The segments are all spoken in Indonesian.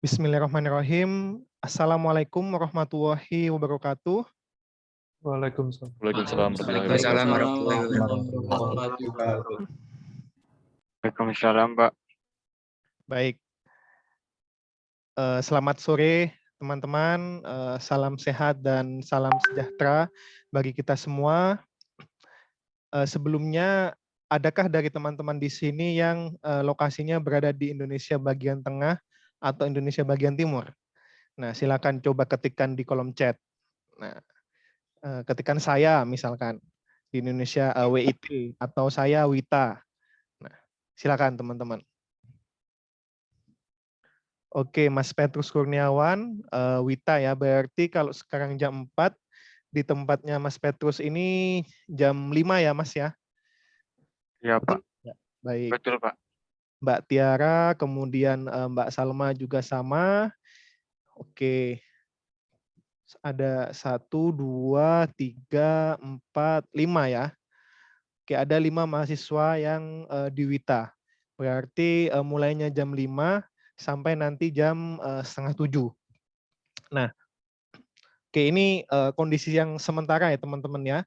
Bismillahirrahmanirrahim. Assalamualaikum warahmatullahi wabarakatuh. Waalaikumsalam. Waalaikumsalam Waalaikumsalam warahmatullahi wabarakatuh. Waalaikumsalam, Pak. Baik. Selamat sore teman-teman. Salam sehat dan salam sejahtera bagi kita semua. Sebelumnya, adakah dari teman-teman di sini yang lokasinya berada di Indonesia bagian tengah atau Indonesia bagian timur? Nah, silakan coba ketikkan di kolom chat. Nah, ketikkan saya misalkan di Indonesia WIT atau saya Wita. Nah, silakan teman-teman. Oke, Mas Petrus Kurniawan, Wita ya. Berarti kalau sekarang jam 4 di tempatnya Mas Petrus ini jam 5 ya, Mas ya? Iya, Pak. Ya, baik. Betul, Pak. Mbak Tiara, kemudian Mbak Salma juga sama. Oke. Ada 1, 2, 3, 4, 5 ya. Oke, ada 5 mahasiswa yang di Wita. Berarti mulainya jam 5 sampai nanti jam setengah 7. Nah, oke, ini kondisi yang sementara ya teman-teman ya.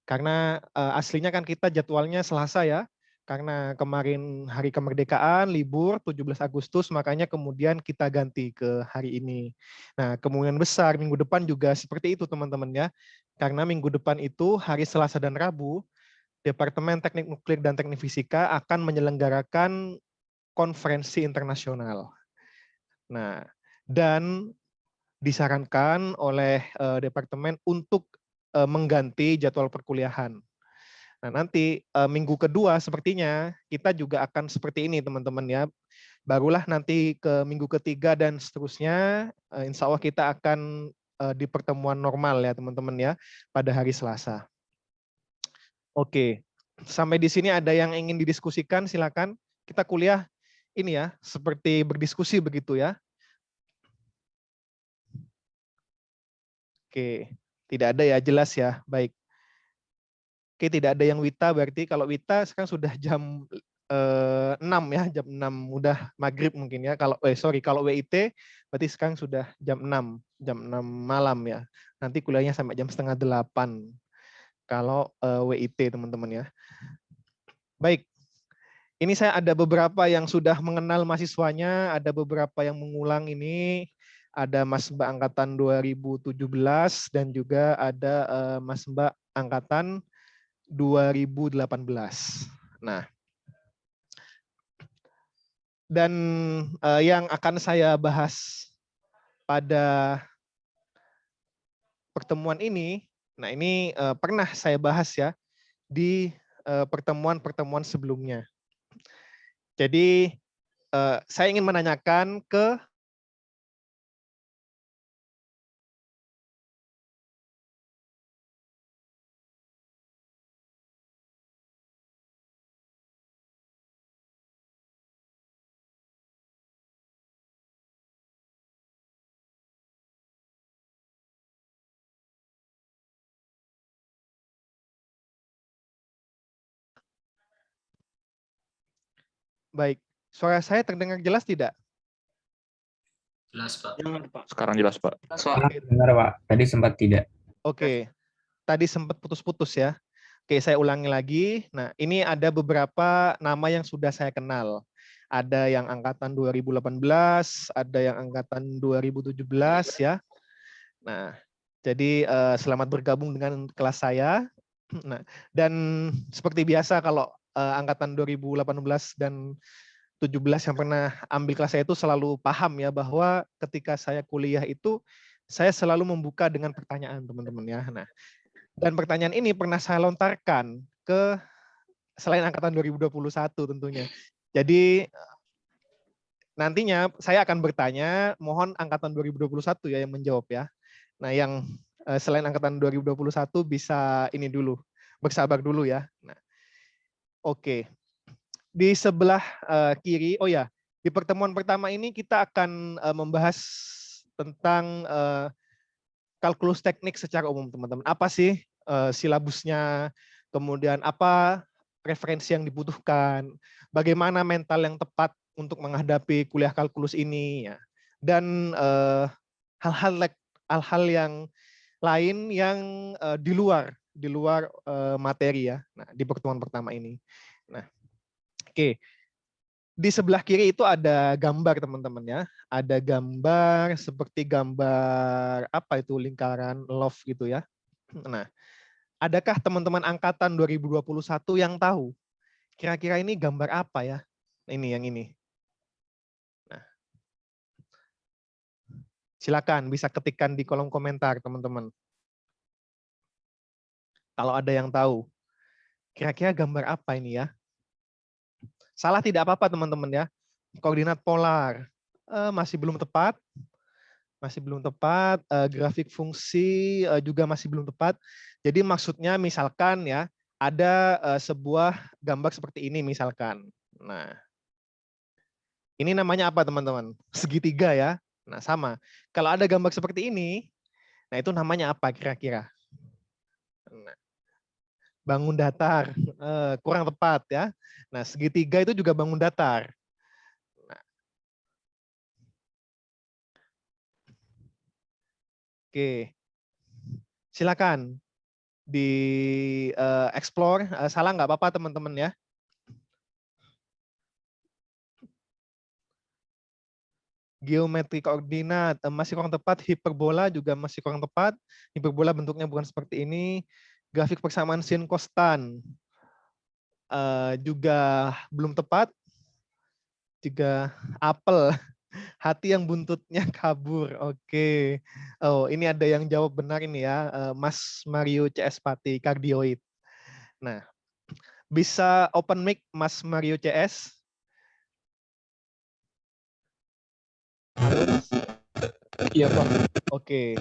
Karena aslinya kan kita jadwalnya Selasa ya. Karena kemarin hari kemerdekaan, libur 17 Agustus, makanya kemudian kita ganti ke hari ini. Nah, kemungkinan besar minggu depan juga seperti itu teman-teman ya. Karena minggu depan itu hari Selasa dan Rabu, Departemen Teknik Nuklir dan Teknik Fisika akan menyelenggarakan konferensi internasional. Nah, dan disarankan oleh departemen untuk mengganti jadwal perkuliahan. Nah, nanti minggu kedua sepertinya kita juga akan seperti ini teman-teman ya. Barulah nanti ke minggu ketiga dan seterusnya, insya Allah kita akan di pertemuan normal ya teman-teman ya pada hari Selasa. Oke, sampai di sini ada yang ingin didiskusikan, silakan. Kita kuliah ini ya, seperti berdiskusi begitu ya. Oke, tidak ada ya, jelas ya, baik. Oke, tidak ada yang Wita, berarti kalau Wita sekarang sudah jam 6 ya, jam 6, udah maghrib mungkin ya. Kalau kalau WIT berarti sekarang sudah jam 6 malam ya. Nanti kuliahnya sampai jam setengah 8. Kalau WIT teman-teman ya. Baik. Ini saya ada beberapa yang sudah mengenal mahasiswanya, ada beberapa yang mengulang ini. Ada Mas Mbak angkatan 2017 dan juga ada Mas Mbak angkatan 2018. Nah, dan yang akan saya bahas pada pertemuan ini, nah ini pernah saya bahas ya di pertemuan-pertemuan sebelumnya. Jadi saya ingin menanyakan ke baik, suara saya terdengar jelas tidak? Jelas, Pak. Sekarang jelas, Pak. Dengar, Pak. Tadi sempat tidak. Oke, tadi sempat putus-putus ya. Oke, saya ulangi lagi. Nah, ini ada beberapa nama yang sudah saya kenal. Ada yang angkatan 2018, ada yang angkatan 2017 ya. Nah, jadi selamat bergabung dengan kelas saya. Nah, dan seperti biasa kalau angkatan 2018 dan 17 yang pernah ambil kelas saya itu selalu paham ya bahwa ketika saya kuliah itu saya selalu membuka dengan pertanyaan teman-teman ya. Nah, dan pertanyaan ini pernah saya lontarkan ke selain angkatan 2021 tentunya. Jadi nantinya saya akan bertanya, mohon angkatan 2021 ya yang menjawab ya. Nah, yang selain angkatan 2021 bisa ini dulu, bersabar dulu ya. Nah, oke. Di sebelah kiri, oh ya, di pertemuan pertama ini kita akan membahas tentang kalkulus teknik secara umum, teman-teman. Apa sih silabusnya, kemudian apa referensi yang dibutuhkan, bagaimana mental yang tepat untuk menghadapi kuliah kalkulus ini, ya. dan hal-hal yang lain yang di luar materi ya. Nah, di pertemuan pertama ini. Nah, oke. Di sebelah kiri itu ada gambar teman-teman ya. Ada gambar seperti gambar apa itu lingkaran love gitu ya. Nah, adakah teman-teman angkatan 2021 yang tahu kira-kira ini gambar apa ya? Ini yang ini. Nah, silakan bisa ketikkan di kolom komentar teman-teman. Kalau ada yang tahu, kira-kira gambar apa ini ya? Salah tidak apa-apa teman-teman ya. Koordinat polar masih belum tepat. Grafik fungsi juga masih belum tepat. Jadi maksudnya misalkan ya, ada sebuah gambar seperti ini misalkan. Nah, ini namanya apa teman-teman? Segitiga ya. Nah, sama. Kalau ada gambar seperti ini, nah itu namanya apa kira-kira? Nah, bangun datar, kurang tepat ya. Nah, segitiga itu juga bangun datar. Nah. Oke, silakan di explore. Salah nggak apa-apa teman-teman ya. Geometri koordinat masih kurang tepat, hiperbola juga masih kurang tepat. Hiperbola bentuknya bukan seperti ini. Grafik persamaan sin kostan juga belum tepat. Juga apel, hati yang buntutnya kabur. Oke. Oh, ini ada yang jawab benar ini ya, Mas Mario CS Pati, kardioid. Nah, bisa open mic Mas Mario CS? Halo Mas? Iya Pak. Oke.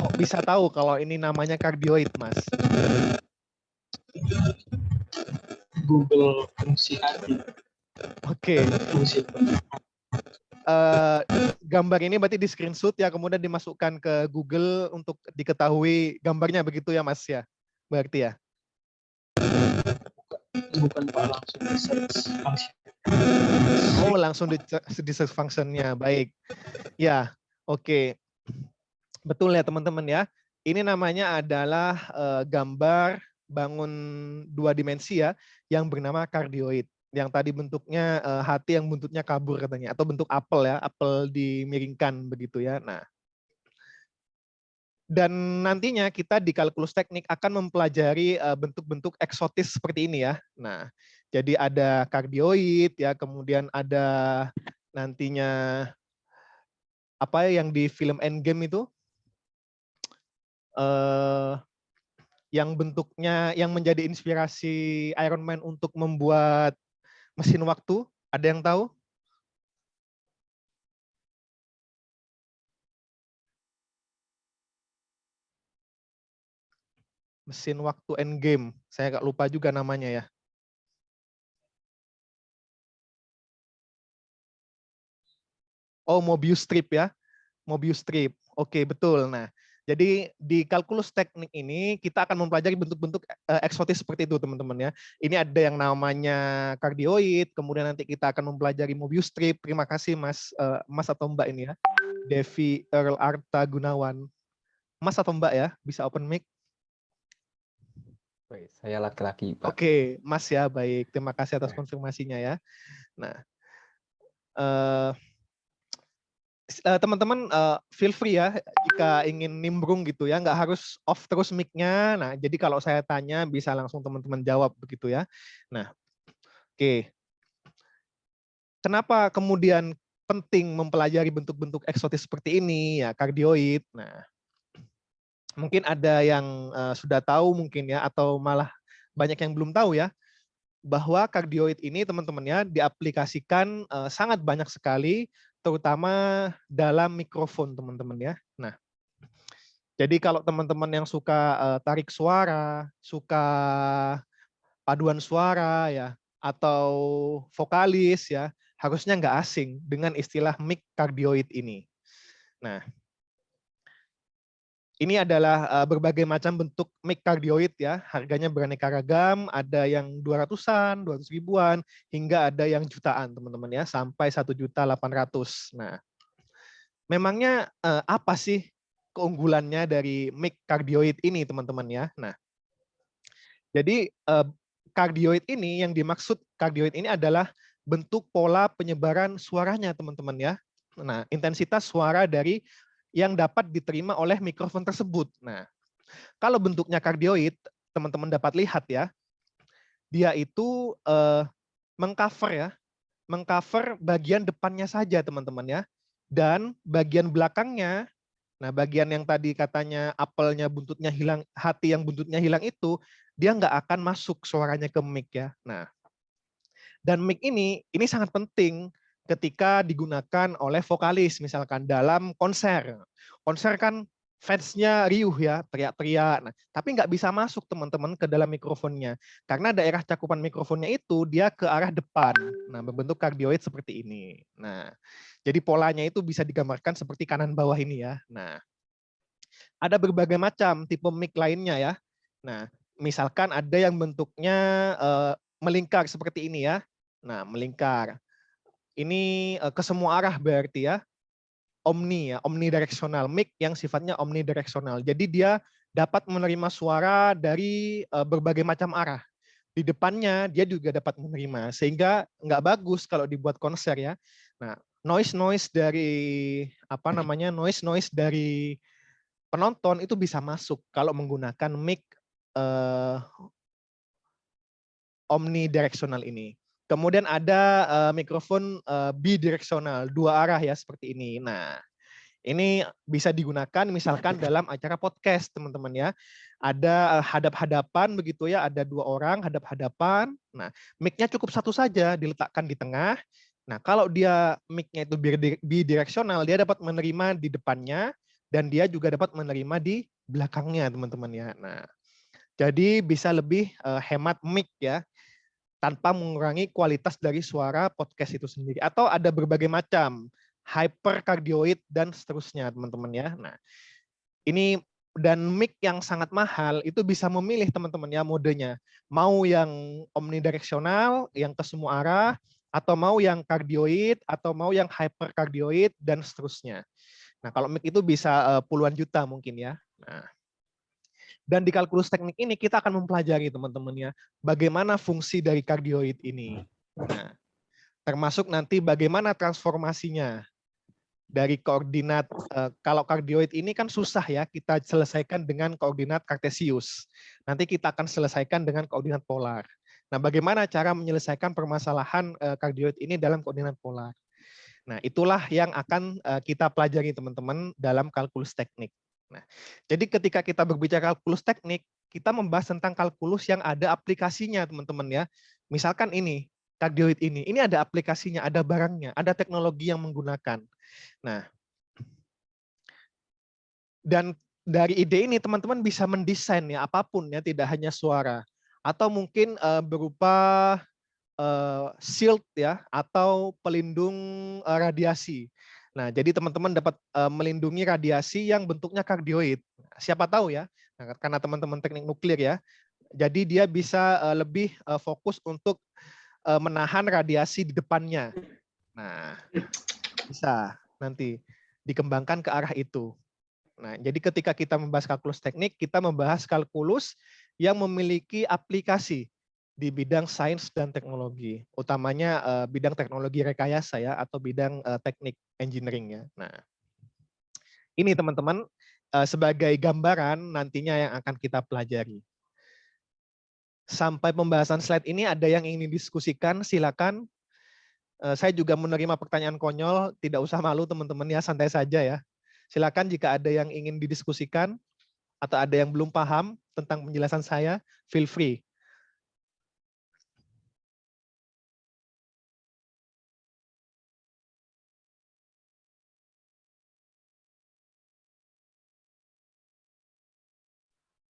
Kok bisa tahu kalau ini namanya kardioid, Mas? Google fungsi hati. Oke. Fungsi. Gambar ini berarti di screenshot ya, kemudian dimasukkan ke Google untuk diketahui gambarnya begitu ya, Mas ya? Berarti ya? Bukan Pak, langsung di search function. Oh, langsung di search function-nya. Baik. Ya, oke. Betul ya teman-teman ya. Ini namanya adalah gambar bangun dua dimensi ya, yang bernama kardioid. Yang tadi bentuknya hati yang buntutnya kabur katanya, atau bentuk apel ya, apel dimiringkan begitu ya. Nah, dan nantinya kita di kalkulus teknik akan mempelajari bentuk-bentuk eksotis seperti ini ya. Nah, jadi ada kardioid ya, kemudian ada nantinya apa yang di film Endgame itu yang bentuknya yang menjadi inspirasi Iron Man untuk membuat mesin waktu. Ada yang tahu? Mesin waktu Endgame. Saya agak lupa juga namanya ya. Oh, Mobius strip ya. Mobius strip. Oke, betul. Nah, jadi di kalkulus teknik ini kita akan mempelajari bentuk-bentuk eksotis seperti itu, teman-teman ya. Ini ada yang namanya kardioid, kemudian nanti kita akan mempelajari Mobius strip. Terima kasih Mas Mas atau Mbak ini ya. Devi Earl Arta Gunawan. Mas atau Mbak ya, bisa open mic. Saya laki-laki, Pak. Oke, Mas ya, baik. Terima kasih atas konfirmasinya ya. Nah, teman-teman feel free ya jika ingin nimbrung gitu ya, nggak harus off terus mic-nya. Nah, jadi kalau saya tanya bisa langsung teman-teman jawab begitu ya. Nah, oke. Kenapa kemudian penting mempelajari bentuk-bentuk eksotis seperti ini ya, kardioid. Nah, mungkin ada yang sudah tahu mungkin ya, atau malah banyak yang belum tahu ya, bahwa kardioid ini teman-teman ya diaplikasikan sangat banyak sekali, terutama dalam mikrofon teman-teman ya. Nah, jadi kalau teman-teman yang suka tarik suara, suka paduan suara ya, atau vokalis ya, harusnya nggak asing dengan istilah mic kardioid ini. Nah, ini adalah berbagai macam bentuk mic kardioid ya. Harganya beraneka ragam, ada yang 200-an, 200 ribuan, hingga ada yang jutaan teman-teman ya, sampai 1.800.000. Nah, memangnya apa sih keunggulannya dari mic kardioid ini teman-teman ya? Nah, jadi kardioid ini, yang dimaksud kardioid ini adalah bentuk pola penyebaran suaranya teman-teman ya. Nah, intensitas suara dari yang dapat diterima oleh mikrofon tersebut. Nah, kalau bentuknya kardioid, teman-teman dapat lihat ya, dia itu mengcover ya, mengcover bagian depannya saja teman-teman ya, dan bagian belakangnya. Nah, bagian yang tadi katanya apelnya buntutnya hilang, hati yang buntutnya hilang itu, dia nggak akan masuk suaranya ke mic ya. Nah, dan mic ini sangat penting ketika digunakan oleh vokalis, misalkan dalam konser. Konser kan fansnya riuh ya, teriak-teriak. Nah, tapi nggak bisa masuk teman-teman ke dalam mikrofonnya. Karena daerah cakupan mikrofonnya itu dia ke arah depan. Nah, berbentuk kardioid seperti ini. Nah, jadi polanya itu bisa digambarkan seperti kanan bawah ini ya. Nah, ada berbagai macam tipe mic lainnya ya. Nah, misalkan ada yang bentuknya melingkar seperti ini ya. Nah, melingkar. Ini ke semua arah berarti ya. Omni ya, omnidirectional mic yang sifatnya omnidirectional. Jadi dia dapat menerima suara dari berbagai macam arah. Di depannya dia juga dapat menerima, sehingga nggak bagus kalau dibuat konser ya. Nah, noise dari noise dari penonton itu bisa masuk kalau menggunakan mic omnidirectional ini. Kemudian ada mikrofon bidireksional, dua arah ya seperti ini. Nah, ini bisa digunakan misalkan dalam acara podcast teman-teman ya. Ada hadap-hadapan begitu ya, ada dua orang hadap-hadapan. Nah, mic-nya cukup satu saja diletakkan di tengah. Nah, kalau dia mic-nya itu bidireksional, dia dapat menerima di depannya dan dia juga dapat menerima di belakangnya teman-teman ya. Nah, jadi bisa lebih hemat mic ya, tanpa mengurangi kualitas dari suara podcast itu sendiri. Atau ada berbagai macam, hypercardioid dan seterusnya teman-teman ya. Nah, ini dan mic yang sangat mahal itu bisa memilih teman-teman ya modenya. Mau yang omnidireksional, yang ke semua arah, atau mau yang kardioid, atau mau yang hypercardioid dan seterusnya. Nah, kalau mic itu bisa puluhan juta mungkin ya. Nah, dan di kalkulus teknik ini kita akan mempelajari teman-teman ya, bagaimana fungsi dari kardioid ini. Nah, termasuk nanti bagaimana transformasinya dari koordinat, kalau kardioid ini kan susah ya kita selesaikan dengan koordinat kartesius. Nanti kita akan selesaikan dengan koordinat polar. Nah, bagaimana cara menyelesaikan permasalahan kardioid ini dalam koordinat polar. Nah, itulah yang akan kita pelajari teman-teman dalam kalkulus teknik. Nah, jadi ketika kita berbicara kalkulus teknik, kita membahas tentang kalkulus yang ada aplikasinya teman-teman ya. Misalkan ini, kardioid ini ada aplikasinya, ada barangnya, ada teknologi yang menggunakan. Nah, dan dari ide ini teman-teman bisa mendesain ya apapun ya, tidak hanya suara. Atau mungkin berupa shield ya, atau pelindung radiasi. Nah, jadi teman-teman dapat melindungi radiasi yang bentuknya kardioid. Siapa tahu ya, karena teman-teman teknik nuklir ya, jadi dia bisa lebih fokus untuk menahan radiasi di depannya. Nah, bisa nanti dikembangkan ke arah itu. Nah, jadi ketika kita membahas kalkulus teknik, kita membahas kalkulus yang memiliki aplikasi di bidang sains dan teknologi, utamanya bidang teknologi rekayasa ya, atau bidang teknik engineering ya. Nah, ini teman-teman sebagai gambaran nantinya yang akan kita pelajari. Sampai pembahasan slide ini ada yang ingin didiskusikan, silakan. Saya juga menerima pertanyaan konyol, tidak usah malu teman-teman ya, santai saja ya. Silakan jika ada yang ingin didiskusikan atau ada yang belum paham tentang penjelasan saya, feel free.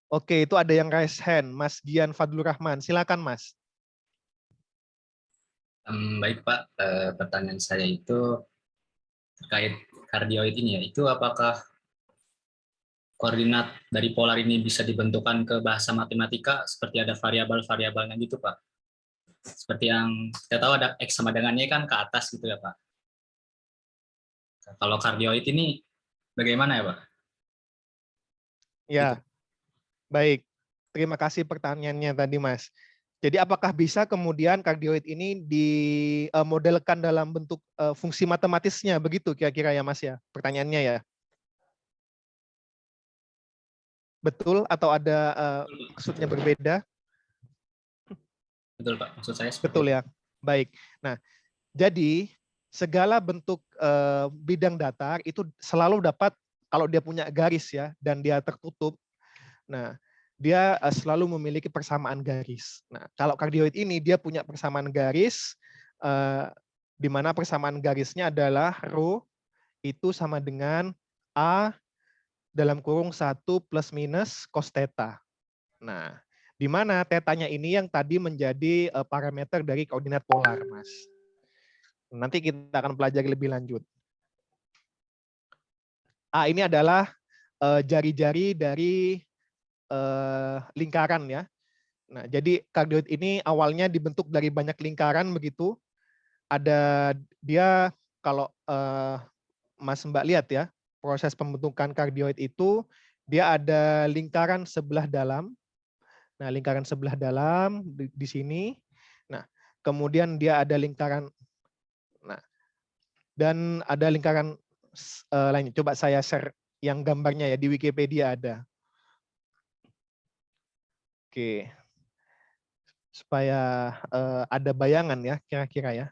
Oke, itu ada yang raise hand, Mas Gian Fadlur Rahman. Silakan, Mas. Baik Pak, pertanyaan saya itu terkait kardioid ini ya, itu apakah koordinat dari polar ini bisa dibentukkan ke bahasa matematika seperti ada variabel-variabelnya gitu Pak. Seperti yang kita tahu ada X sama dengan Y kan ke atas gitu ya Pak. Kalau kardioid ini bagaimana ya Pak? Ya, Gitu. baik. Terima kasih pertanyaannya tadi, Mas. Jadi apakah bisa kemudian kardioid ini dimodelkan dalam bentuk fungsi matematisnya, begitu kira-kira ya, Mas ya? Pertanyaannya ya. Betul atau ada maksudnya berbeda? Betul Pak, maksud saya seperti Betul itu. ya. Baik. Nah, jadi segala bentuk bidang datar itu selalu dapat kalau dia punya garis ya dan dia tertutup. Nah, dia selalu memiliki persamaan garis. Nah, kalau kardioid ini dia punya persamaan garis di mana persamaan garisnya adalah rho itu sama dengan A dalam kurung 1 plus minus cos theta. Nah, di mana tetanya ini yang tadi menjadi parameter dari koordinat polar, Mas. Nanti kita akan pelajari lebih lanjut. A ini adalah jari-jari dari lingkaran ya. Nah, jadi kardioid ini awalnya dibentuk dari banyak lingkaran begitu. Ada dia kalau Mas Mbak lihat ya, proses pembentukan kardioid itu dia ada lingkaran sebelah dalam. Nah, lingkaran sebelah dalam di sini. Nah, kemudian dia ada lingkaran nah dan ada lingkaran lainnya. Coba saya share yang gambarnya ya di Wikipedia ada. Oke. Supaya ada bayangan ya kira-kira ya.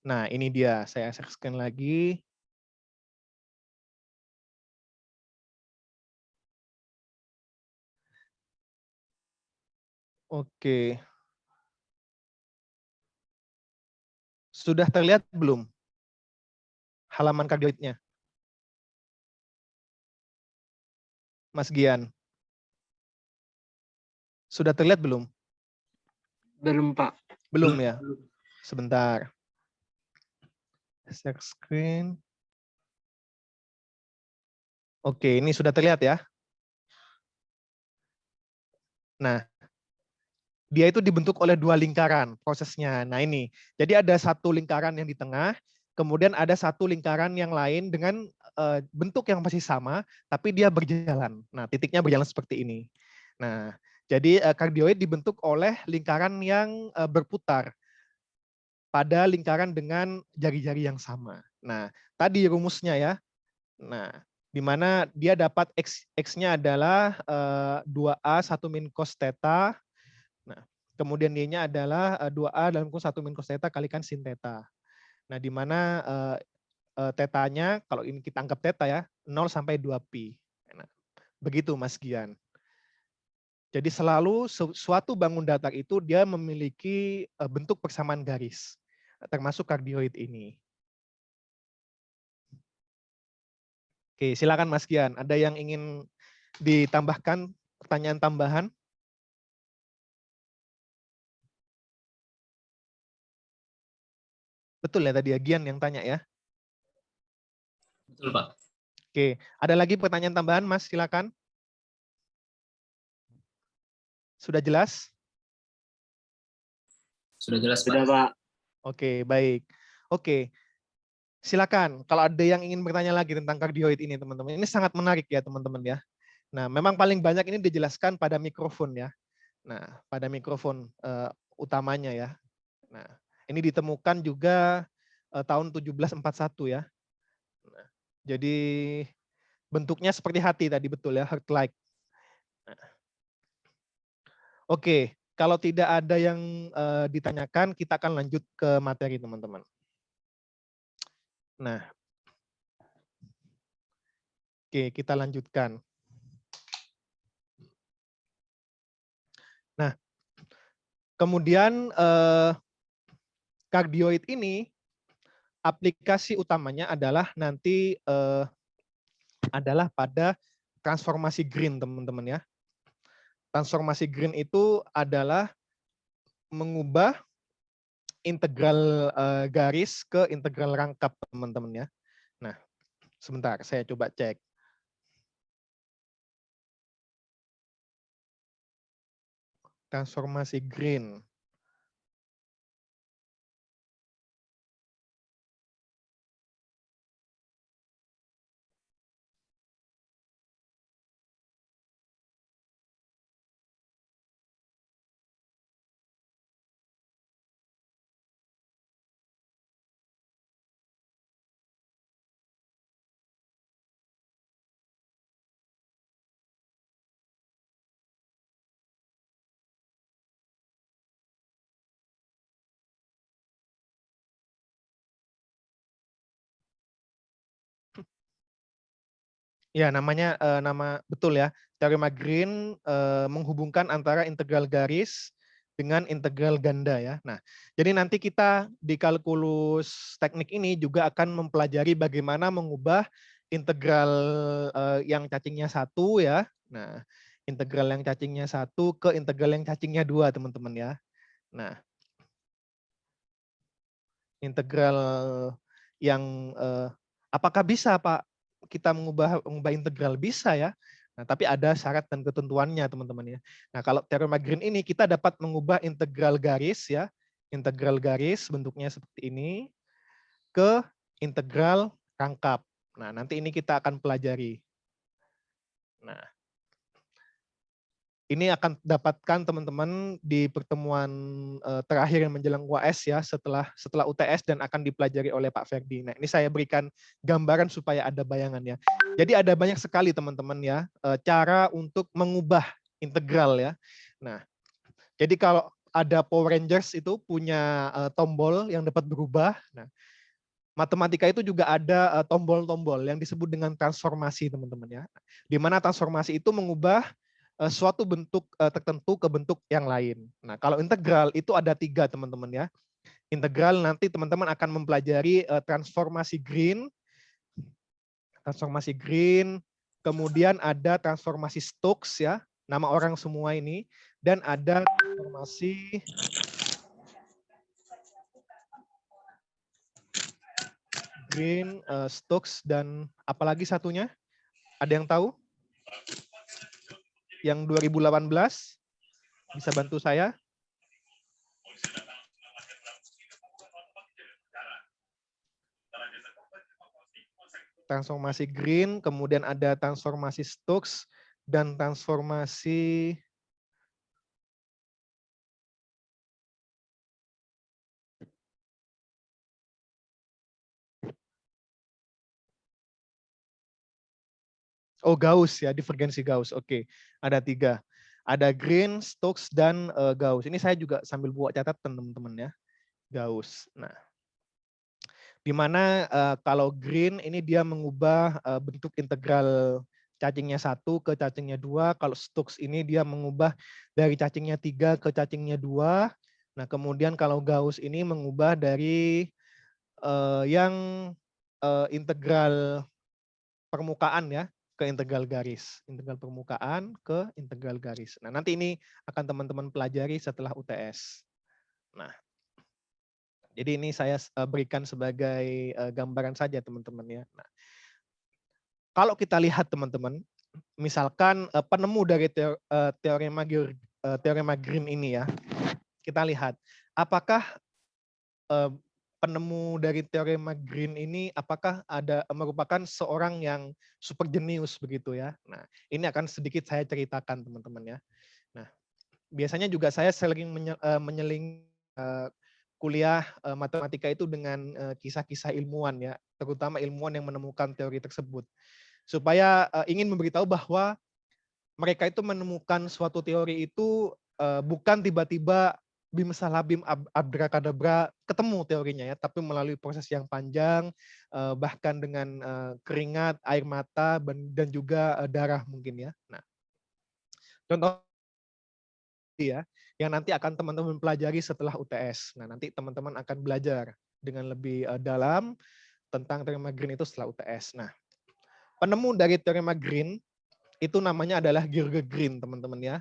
Nah, ini dia. Saya scan lagi. Oke. Sudah terlihat belum halaman kardioidnya? Mas Gian. Sudah terlihat belum? Belum, Pak. Belum ya? Sebentar. Share screen. Oke, ini sudah terlihat ya. Nah, dia itu dibentuk oleh dua lingkaran prosesnya. Nah ini, jadi ada satu lingkaran yang di tengah, kemudian ada satu lingkaran yang lain dengan bentuk yang masih sama, tapi dia berjalan. Nah titiknya berjalan seperti ini. Nah jadi kardioid dibentuk oleh lingkaran yang berputar pada lingkaran dengan jari-jari yang sama. Nah tadi rumusnya ya. Nah di mana dia dapat X-nya adalah 2A 1 min cos theta. Nah, kemudian Y-nya adalah 2A dalam kurung 1 min cos theta kalikan sin theta. Nah, di mana tetanya, kalau ini kita anggap theta ya, 0 sampai 2pi. Nah, begitu Mas Gian. Jadi selalu suatu bangun datar itu dia memiliki bentuk persamaan garis, termasuk kardioid ini. Oke, silakan Mas Gian. Ada yang ingin ditambahkan pertanyaan tambahan? Betul ya tadi ya, Gian yang tanya ya? Betul Pak. Oke, ada lagi pertanyaan tambahan Mas, silakan. Sudah jelas? Sudah jelas Pak. Sudah, Pak. Oke, baik. Oke, silakan. Kalau ada yang ingin bertanya lagi tentang kardioid ini, teman-teman. Ini sangat menarik ya, teman-teman ya. Nah, memang paling banyak ini dijelaskan pada mikrofon ya. Nah, pada mikrofon utamanya ya. Nah, ini ditemukan juga tahun 1741 ya. Nah, jadi bentuknya seperti hati tadi, betul ya, heart-like. Nah, oke, kalau tidak ada yang ditanyakan, kita akan lanjut ke materi teman-teman. Nah, oke, kita lanjutkan. Nah, kemudian kardioid ini aplikasi utamanya adalah nanti adalah pada transformasi Green, teman-teman ya. Transformasi Green itu adalah mengubah integral garis ke integral rangkap, teman-teman ya. Nah, sebentar, saya coba cek. Transformasi Green. Ya, namanya nama betul ya. Teorema Green menghubungkan antara integral garis dengan integral ganda ya. Nah, jadi nanti kita di kalkulus teknik ini juga akan mempelajari bagaimana mengubah integral yang cacingnya 1 ya. Nah, integral yang cacingnya 1 ke integral yang cacingnya 2, teman-teman ya. Nah, integral yang apakah bisa Pak kita mengubah integral? Bisa ya. Nah, tapi ada syarat dan ketentuannya, teman-teman ya. Nah, kalau teorema Green ini kita dapat mengubah integral garis ya, integral garis bentuknya seperti ini ke integral rangkap. Nah, nanti ini kita akan pelajari. Nah, ini akan dapatkan teman-teman di pertemuan terakhir yang menjelang UAS ya, setelah UTS dan akan dipelajari oleh Pak Ferdi. Nah, ini saya berikan gambaran supaya ada bayangan ya. Jadi ada banyak sekali teman-teman ya cara untuk mengubah integral ya. Nah, jadi kalau ada Power Rangers itu punya tombol yang dapat berubah. Nah, matematika itu juga ada tombol-tombol yang disebut dengan transformasi, teman-teman ya. Di mana transformasi itu mengubah suatu bentuk tertentu ke bentuk yang lain. Nah, kalau integral itu ada 3, teman-teman ya. Integral nanti teman-teman akan mempelajari transformasi Green, kemudian ada transformasi Stokes ya, nama orang semua ini, dan ada transformasi Green, Stokes, dan apalagi satunya? Ada yang tahu? Yang 2018 bisa bantu saya? Transformasi Green, kemudian ada transformasi Stokes dan transformasi Gauss ya, divergensi Gauss. Oke, ada 3. Ada Green, Stokes, dan Gauss. Ini saya juga sambil buat catatan, teman-teman ya. Gauss. Nah, di mana kalau Green ini dia mengubah bentuk integral cacingnya 1 ke cacingnya 2. Kalau Stokes ini dia mengubah dari cacingnya 3 ke cacingnya 2. Nah, kemudian kalau Gauss ini mengubah dari yang integral permukaan ya ke integral garis, integral permukaan ke integral garis. Nah, nanti ini akan teman-teman pelajari setelah UTS. Nah, jadi ini saya berikan sebagai gambaran saja, teman-teman ya. Nah, kalau kita lihat, teman-teman, misalkan penemu dari teorema Green ini ya, kita lihat apakah penemu dari teorema Green ini apakah ada merupakan seorang yang super jenius begitu ya. Nah, ini akan sedikit saya ceritakan, teman-teman ya. Nah, biasanya juga saya sering menyeling kuliah matematika itu dengan kisah-kisah ilmuwan ya, terutama ilmuwan yang menemukan teori tersebut. Supaya ingin memberitahu bahwa mereka itu menemukan suatu teori itu bukan tiba-tiba bim salah bim abrakadabra ketemu teorinya ya, tapi melalui proses yang panjang, bahkan dengan keringat, air mata, dan juga darah mungkin ya. Nah, contoh ya, yang nanti akan teman-teman pelajari setelah UTS. Nah, nanti teman-teman akan belajar dengan lebih dalam tentang teorema Green itu setelah UTS. Nah, penemu dari teorema Green itu namanya adalah George Green, teman-teman ya.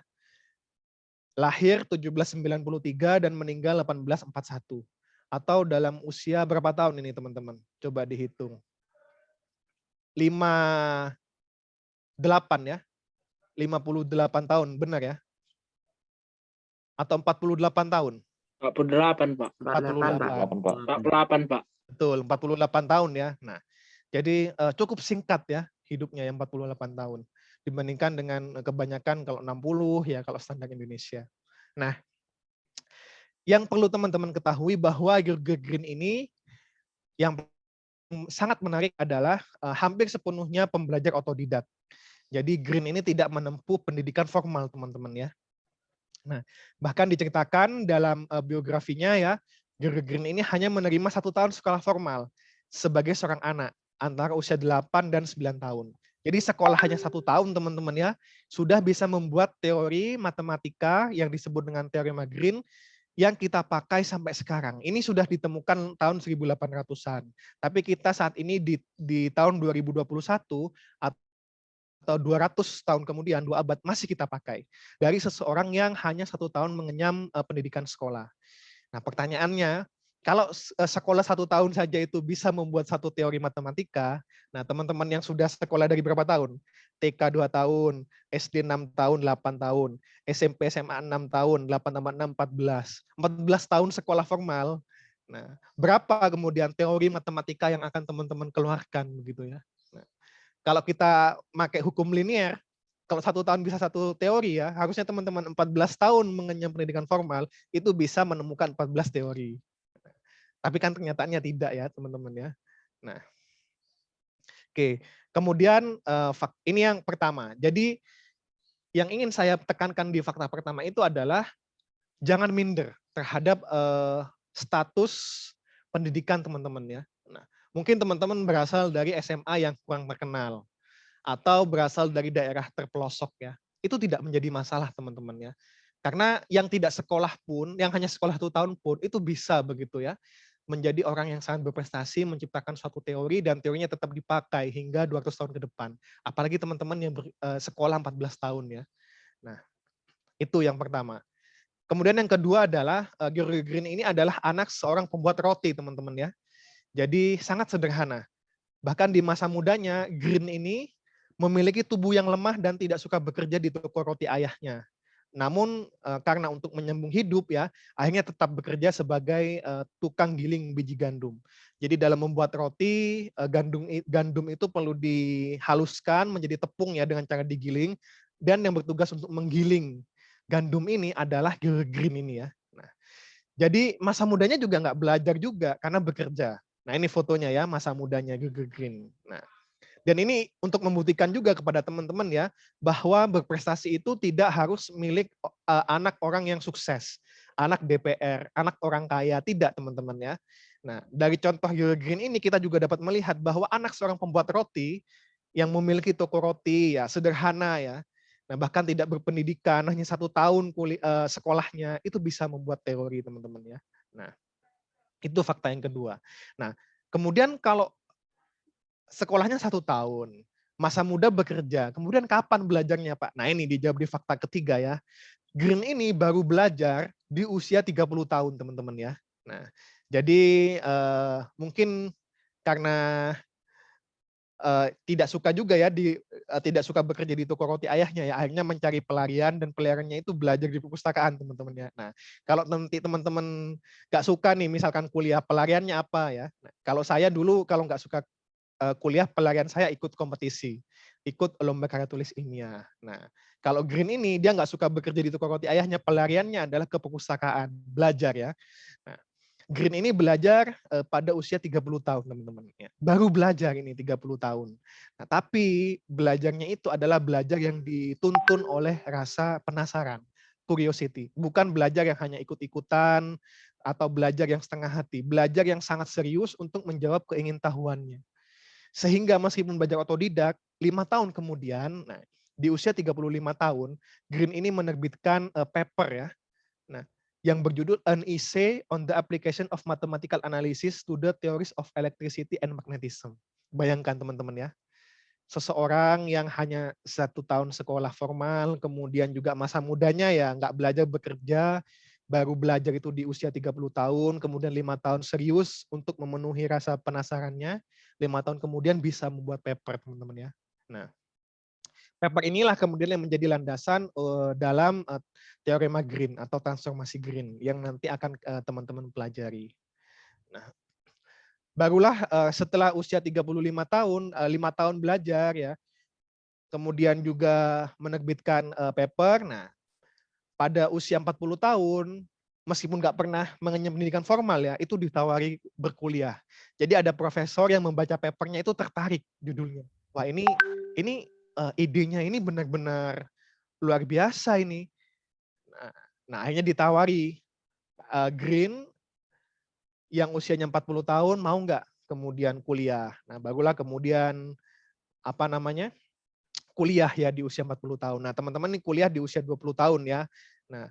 Lahir 1793 dan meninggal 1841. Atau dalam usia berapa tahun ini teman-teman? Coba dihitung. 58 ya. 58 tahun, benar ya? Atau 48 tahun? 48, Pak. 48, Pak. 48, Pak. Betul, 48 tahun ya. Nah, jadi cukup singkat ya hidupnya yang 48 tahun. Dibandingkan dengan kebanyakan kalau 60 ya kalau standar Indonesia. Nah, yang perlu teman-teman ketahui bahwa Gilbert Green ini yang sangat menarik adalah hampir sepenuhnya pembelajar otodidak. Jadi Green ini tidak menempuh pendidikan formal teman-teman ya. Nah, bahkan diceritakan dalam biografinya ya, Gilbert Green ini hanya menerima 1 tahun sekolah formal sebagai seorang anak antara usia 8 dan 9 tahun. Jadi sekolah hanya 1 tahun teman-teman ya, sudah bisa membuat teori matematika yang disebut dengan teorema Green yang kita pakai sampai sekarang. Ini sudah ditemukan tahun 1800-an. Tapi kita saat ini di tahun 2021 atau 200 tahun kemudian, 2 abad masih kita pakai. Dari seseorang yang hanya 1 tahun mengenyam pendidikan sekolah. Nah pertanyaannya, kalau sekolah 1 tahun saja itu bisa membuat 1 teori matematika, nah teman-teman yang sudah sekolah dari berapa tahun? TK 2 tahun, SD 6 tahun, 8 tahun, SMP SMA 6 tahun, 8 tambah 6, 14. 14 tahun sekolah formal. Nah, berapa kemudian teori matematika yang akan teman-teman keluarkan begitu ya? Nah, kalau kita pakai hukum linier, kalau 1 tahun bisa 1 teori ya, harusnya teman-teman 14 tahun mengenyam pendidikan formal itu bisa menemukan 14 teori. Tapi kan kenyataannya tidak ya teman-teman ya. Nah, oke. Kemudian ini yang pertama. Jadi yang ingin saya tekankan di fakta pertama itu adalah jangan minder terhadap status pendidikan teman-teman ya. Nah, mungkin teman-teman berasal dari SMA yang kurang terkenal atau berasal dari daerah terpelosok ya. Itu tidak menjadi masalah teman-teman ya. Karena yang tidak sekolah pun, yang hanya sekolah 1 tahun pun itu bisa begitu ya. Menjadi orang yang sangat berprestasi, menciptakan suatu teori dan teorinya tetap dipakai hingga 200 tahun ke depan. Apalagi teman-teman yang sekolah 14 tahun ya. Nah, itu yang pertama. Kemudian yang kedua adalah Gilbert Green ini adalah anak seorang pembuat roti teman-teman ya. Jadi sangat sederhana. Bahkan di masa mudanya Green ini memiliki tubuh yang lemah dan tidak suka bekerja di toko roti ayahnya. Namun karena untuk menyambung hidup ya, akhirnya tetap bekerja sebagai tukang giling biji gandum. Jadi dalam membuat roti, gandum itu perlu dihaluskan menjadi tepung ya dengan cara digiling, dan yang bertugas untuk menggiling gandum ini adalah Gilbert Green ini ya. Nah, jadi masa mudanya juga nggak belajar juga karena bekerja. Nah ini fotonya ya masa mudanya Gilbert Green. Nah, dan ini untuk membuktikan juga kepada teman-teman ya, bahwa berprestasi itu tidak harus milik anak orang yang sukses, anak DPR, anak orang kaya, tidak teman-teman ya. Nah, dari contoh Gilbert Green ini kita juga dapat melihat bahwa anak seorang pembuat roti yang memiliki toko roti ya sederhana ya. Nah, bahkan tidak berpendidikan, hanya 1 tahun sekolahnya itu bisa membuat teori teman-teman ya. Nah, itu fakta yang kedua. Nah, kemudian kalau sekolahnya 1 tahun, masa muda bekerja, kemudian kapan belajarnya Pak? Nah ini dijawab di fakta ketiga ya. Green ini baru belajar di usia 30 tahun teman-teman ya. Nah jadi mungkin karena tidak suka juga ya tidak suka bekerja di toko roti ayahnya ya, akhirnya mencari pelarian dan pelariannya itu belajar di perpustakaan teman-teman ya. Nah kalau nanti teman-teman nggak suka nih misalkan kuliah, pelariannya apa ya? Nah, kalau saya dulu kalau nggak suka kuliah, pelarian saya ikut kompetisi, ikut lomba karya tulis ilmiah. Nah, kalau Green ini dia nggak suka bekerja di toko roti ayahnya, pelariannya adalah ke perpustakaan, belajar ya. Nah, Green ini belajar pada usia 30 tahun teman-teman. Ya. Baru belajar ini 30 tahun. Nah, tapi belajarnya itu adalah belajar yang dituntun oleh rasa penasaran, curiosity. Bukan belajar yang hanya ikut-ikutan atau belajar yang setengah hati. Belajar yang sangat serius untuk menjawab keingintahuannya. Sehingga meskipun belajar otodidak, 5 tahun kemudian, nah, di usia 35 tahun, Green ini menerbitkan paper ya, nah, yang berjudul An Essay on the Application of Mathematical Analysis to the Theories of Electricity and Magnetism. Bayangkan teman-teman ya, seseorang yang hanya 1 tahun sekolah formal, kemudian juga masa mudanya ya nggak belajar bekerja, baru belajar itu di usia 30 tahun, kemudian 5 tahun serius untuk memenuhi rasa penasarannya, 5 tahun kemudian bisa membuat paper, teman-teman ya. Nah, paper inilah kemudian yang menjadi landasan dalam teorema Green atau transformasi Green yang nanti akan teman-teman pelajari. Nah, barulah setelah usia 35 tahun, 5 tahun belajar ya, kemudian juga menerbitkan paper. Nah, pada usia 40 tahun, meskipun nggak pernah mengenyam pendidikan formal ya, itu ditawari berkuliah. Jadi ada profesor yang membaca papernya itu tertarik judulnya. Wah ini idenya ini benar-benar luar biasa ini. Nah akhirnya ditawari Green yang usianya 40 tahun mau nggak kemudian kuliah. Nah barulah kemudian kuliah ya di usia 40 tahun. Nah teman-teman ini kuliah di usia 20 tahun ya. Nah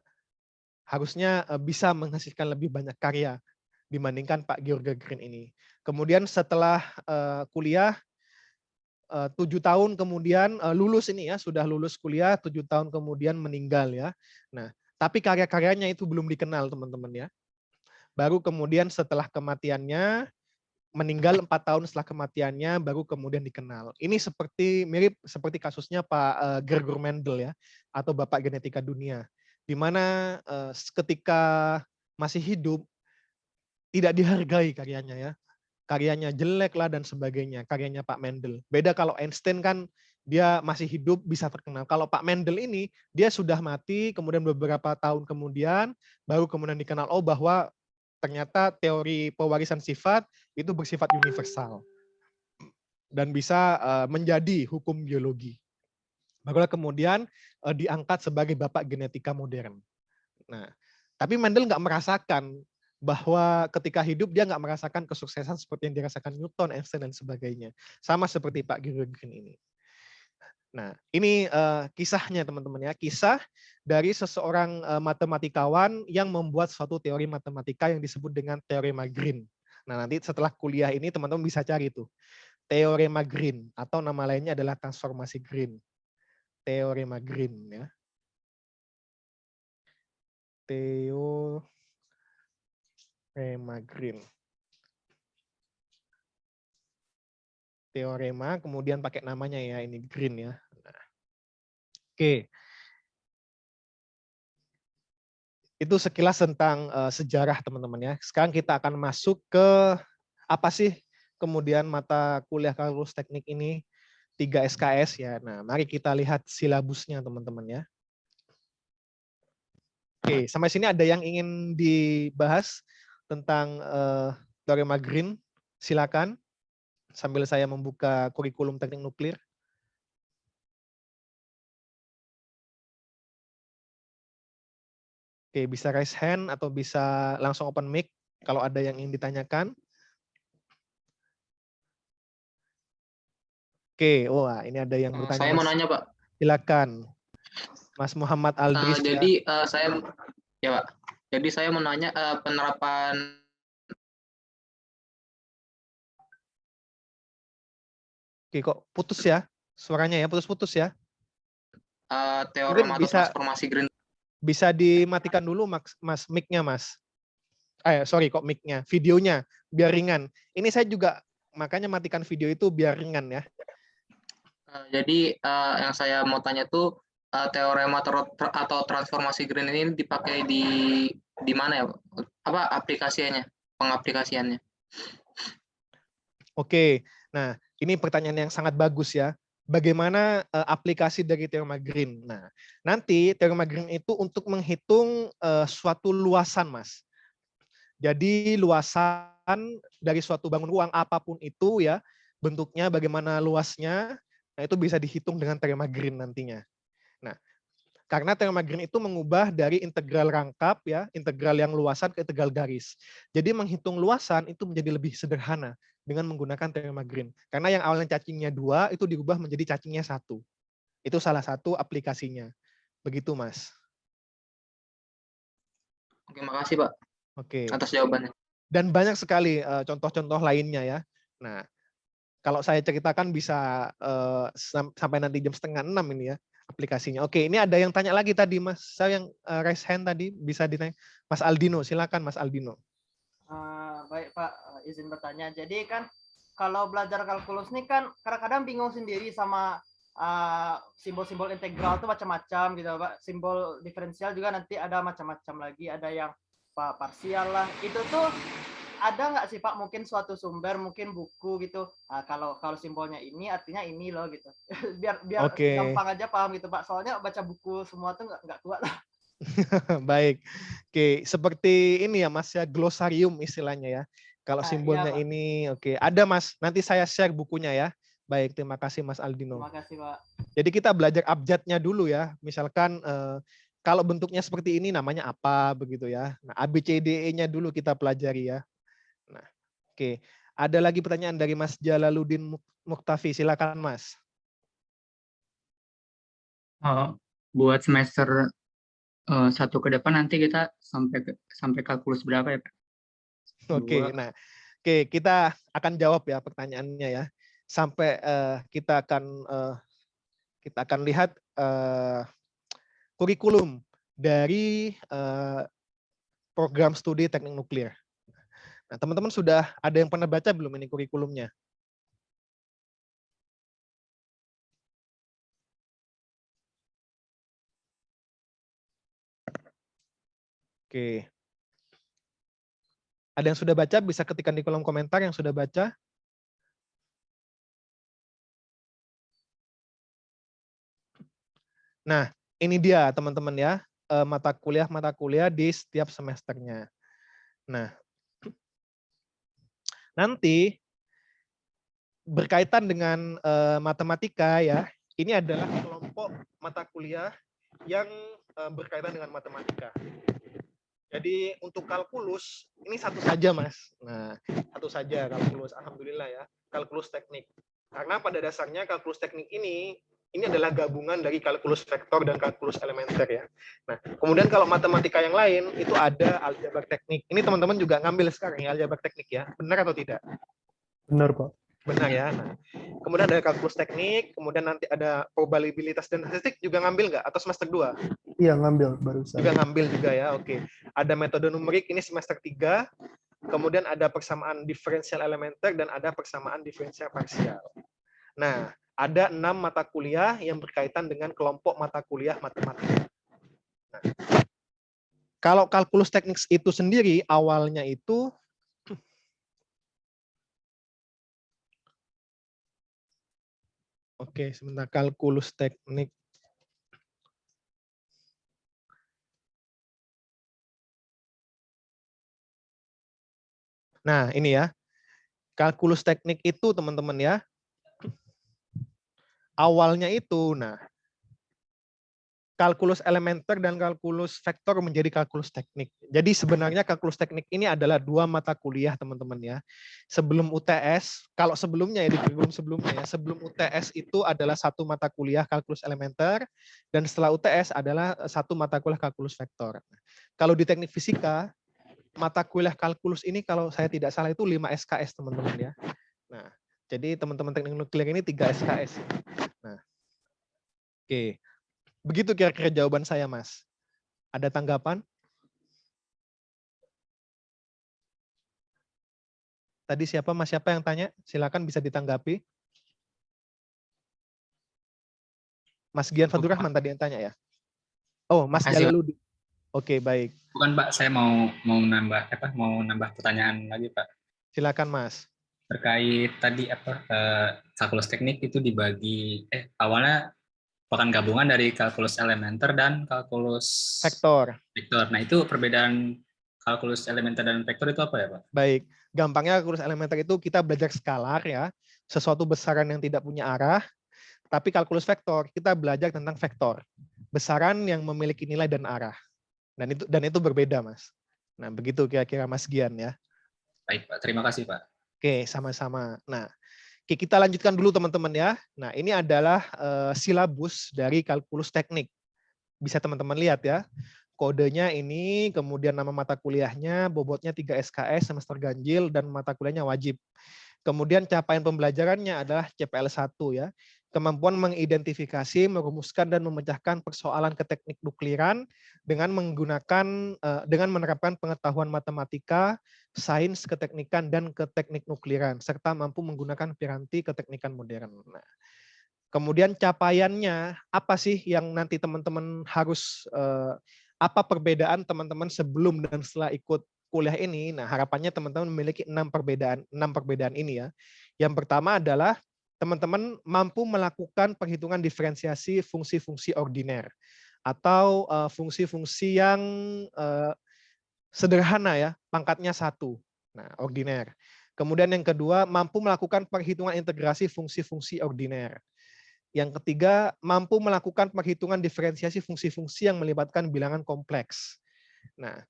harusnya bisa menghasilkan lebih banyak karya dibandingkan Pak George Green ini. Kemudian setelah kuliah 7 tahun kemudian lulus ini ya, sudah lulus kuliah 7 tahun kemudian meninggal ya. Nah, tapi karya-karyanya itu belum dikenal teman-teman ya. Baru kemudian setelah kematiannya, meninggal 4 tahun setelah kematiannya baru kemudian dikenal. Ini mirip seperti kasusnya Pak Gregor Mendel ya, atau Bapak Genetika Dunia, di mana ketika masih hidup tidak dihargai karyanya ya. Karyanya jelek lah dan sebagainya, karyanya Pak Mendel. Beda kalau Einstein kan dia masih hidup bisa terkenal. Kalau Pak Mendel ini dia sudah mati, kemudian beberapa tahun kemudian baru kemudian dikenal bahwa ternyata teori pewarisan sifat itu bersifat universal dan bisa menjadi hukum biologi. Barulah kemudian diangkat sebagai Bapak Genetika modern. Nah, tapi Mendel nggak merasakan bahwa ketika hidup dia nggak merasakan kesuksesan seperti yang dirasakan Newton, Einstein, dan sebagainya. Sama seperti Pak George Green ini. Nah, ini kisahnya teman-teman ya. Kisah dari seseorang matematikawan yang membuat suatu teori matematika yang disebut dengan teorema Green. Nah, nanti setelah kuliah ini teman-teman bisa cari tuh. Teorema Green atau nama lainnya adalah transformasi Green. Teorema Green ya. Teorema Green. Teorema, kemudian pakai namanya ya, ini Green ya. Nah. Oke. Itu sekilas tentang sejarah teman-teman ya. Sekarang kita akan masuk ke apa sih kemudian mata kuliah kalkulus teknik ini 3 SKS ya. Nah, mari kita lihat silabusnya teman-teman ya. Oke, sampai sini ada yang ingin dibahas tentang teorema Green? Silakan. Sambil saya membuka kurikulum teknik nuklir. Oke, bisa raise hand atau bisa langsung open mic kalau ada yang ingin ditanyakan. Oke, wah ini ada yang bertanya. Saya mau nanya, Pak. Silakan, Mas Muhammad Aldris. Jadi saya ya, Pak. Jadi saya mau nanya penerapan. Oke, kok putus ya suaranya ya, putus-putus ya. Teorema atau bisa, transformasi Green. Bisa dimatikan dulu Mas mic-nya Mas. Sorry kok mic-nya, videonya biar ringan. Ini saya juga makanya matikan video itu biar ringan ya. Jadi yang saya mau tanya tuh teorema atau transformasi Green ini dipakai di mana ya? Apa aplikasinya? Pengaplikasiannya? Oke, nah ini pertanyaan yang sangat bagus ya. Bagaimana aplikasi dari teorema Green? Nah, nanti teorema Green itu untuk menghitung suatu luasan, Mas. Jadi luasan dari suatu bangun ruang apapun itu ya, bentuknya bagaimana luasnya, nah itu bisa dihitung dengan teorema Green nantinya. Nah, karena teorema Green itu mengubah dari integral rangkap ya, integral yang luasan ke integral garis. Jadi menghitung luasan itu menjadi lebih sederhana dengan menggunakan teorema Green. Karena yang awalnya cacingnya 2 itu diubah menjadi cacingnya 1. Itu salah satu aplikasinya. Begitu, Mas. Oke, makasih, Pak. Oke. Atas jawabannya. Dan banyak sekali contoh-contoh lainnya ya. Nah, kalau saya ceritakan bisa sampai nanti jam 5:30 ini ya. aplikasinya. Oke, ini ada yang tanya lagi tadi Mas. Saya yang raise hand tadi bisa ditanya. Mas Aldino, silakan Mas Aldino. Baik Pak, izin bertanya. Jadi kan kalau belajar kalkulus ini kan kadang-kadang bingung sendiri sama simbol-simbol integral itu macam-macam gitu Pak. Simbol diferensial juga nanti ada macam-macam lagi. Ada yang parsial lah. Itu tuh ada nggak sih Pak mungkin suatu sumber, mungkin buku gitu. Kalau simbolnya ini artinya ini loh gitu. biar Oke. gampang aja paham gitu Pak. Soalnya baca buku semua tuh nggak kuat lah. Baik. Oke, seperti ini ya Mas ya, glosarium istilahnya ya. Kalau Iya, simbolnya Pak. ini, oke. Ada Mas, nanti saya share bukunya ya. Baik, terima kasih Mas Aldino. Terima kasih Pak. Jadi kita belajar abjadnya dulu ya. Misalkan kalau bentuknya seperti ini namanya apa begitu ya. Nah, ABCDE-nya dulu kita pelajari ya. Nah, oke. Ada lagi pertanyaan dari Mas Jalaluddin Muktafi. Silakan Mas. Buat semester 1 ke depan nanti kita sampai kalkulus berapa ya Pak? Oke, nah, oke kita akan jawab ya pertanyaannya ya. Sampai kita akan lihat kurikulum dari program studi teknik nuklir. Nah, teman-teman sudah ada yang pernah baca belum ini kurikulumnya? Oke. Ada yang sudah baca, bisa ketikkan di kolom komentar yang sudah baca. Nah, ini dia teman-teman ya, mata kuliah di setiap semesternya. Nah, nanti berkaitan dengan matematika ya, ini adalah kelompok mata kuliah yang berkaitan dengan matematika. Jadi untuk kalkulus, ini satu saja Mas. Nah, satu saja kalkulus, alhamdulillah ya, kalkulus teknik. Karena pada dasarnya kalkulus teknik ini adalah gabungan dari kalkulus vektor dan kalkulus elementer ya. Nah, kemudian kalau matematika yang lain, itu ada aljabar teknik. Ini teman-teman juga ngambil sekarang ya, aljabar teknik ya. Benar atau tidak? Benar, Pak. Benar ya. Nah, kemudian ada kalkulus teknik, kemudian nanti ada probabilitas dan statistik juga ngambil nggak? Atau semester 2? Iya, ngambil barusan. Juga ngambil juga ya, oke. Ada metode numerik, ini semester 3. Kemudian ada persamaan diferensial elementer dan ada persamaan diferensial parsial. Nah, ada 6 mata kuliah yang berkaitan dengan kelompok mata kuliah matematika. Nah, kalau kalkulus teknik itu sendiri, awalnya itu oke, sebentar, kalkulus teknik. Nah, ini ya. Kalkulus teknik itu teman-teman ya. Awalnya itu, nah, kalkulus elementer dan kalkulus vektor menjadi kalkulus teknik. Jadi sebenarnya kalkulus teknik ini adalah 2 mata kuliah teman-teman ya. Sebelum UTS, kalau sebelumnya ya di kurikulum sebelumnya ya, sebelum UTS itu adalah 1 mata kuliah kalkulus elementer dan setelah UTS adalah 1 mata kuliah kalkulus vektor. Kalau di teknik fisika, mata kuliah kalkulus ini kalau saya tidak salah itu 5 SKS teman-teman ya. Nah, jadi teman-teman teknik nuklir ini 3 SKS. Nah, oke. Begitu kira-kira jawaban saya, Mas. Ada tanggapan? Tadi siapa, Mas? Siapa yang tanya? Silakan bisa ditanggapi. Mas Gian Fadul Rahman tadi yang tanya ya? Oh, Mas Jalaluddin. Oke, baik. Bukan Pak, saya mau nambah pertanyaan lagi Pak. Silakan Mas. Terkait tadi kalkulus teknik itu dibagi awalnya merupakan gabungan dari kalkulus elementer dan kalkulus vektor. Nah, itu perbedaan kalkulus elementer dan vektor itu apa ya Pak? Baik, gampangnya kalkulus elementer itu kita belajar skalar ya, sesuatu besaran yang tidak punya arah. Tapi kalkulus vektor kita belajar tentang vektor, besaran yang memiliki nilai dan arah. Dan itu berbeda, Mas. Nah, begitu kira-kira Mas Gian ya. Baik, Pak. Terima kasih, Pak. Oke, sama-sama. Nah, kita lanjutkan dulu teman-teman ya. Nah, ini adalah silabus dari kalkulus teknik. Bisa teman-teman lihat ya. Kodenya ini, kemudian nama mata kuliahnya, bobotnya 3 SKS, semester ganjil, dan mata kuliahnya wajib. Kemudian capaian pembelajarannya adalah CPL 1 ya. kemampuan mengidentifikasi, merumuskan dan memecahkan persoalan ke teknik nukliran dengan dengan menerapkan pengetahuan matematika, sains keteknikan dan keteknik nukliran serta mampu menggunakan piranti keteknikan modern. Nah, kemudian capaiannya apa sih yang nanti teman-teman harus apa perbedaan teman-teman sebelum dan setelah ikut kuliah ini? Nah, harapannya teman-teman memiliki 6 perbedaan ini ya. Yang pertama adalah teman-teman mampu melakukan perhitungan diferensiasi fungsi-fungsi ordiner atau fungsi-fungsi yang sederhana ya, pangkatnya 1. Nah, ordiner. Kemudian yang kedua, mampu melakukan perhitungan integrasi fungsi-fungsi ordiner. Yang ketiga, mampu melakukan perhitungan diferensiasi fungsi-fungsi yang melibatkan bilangan kompleks. Nah,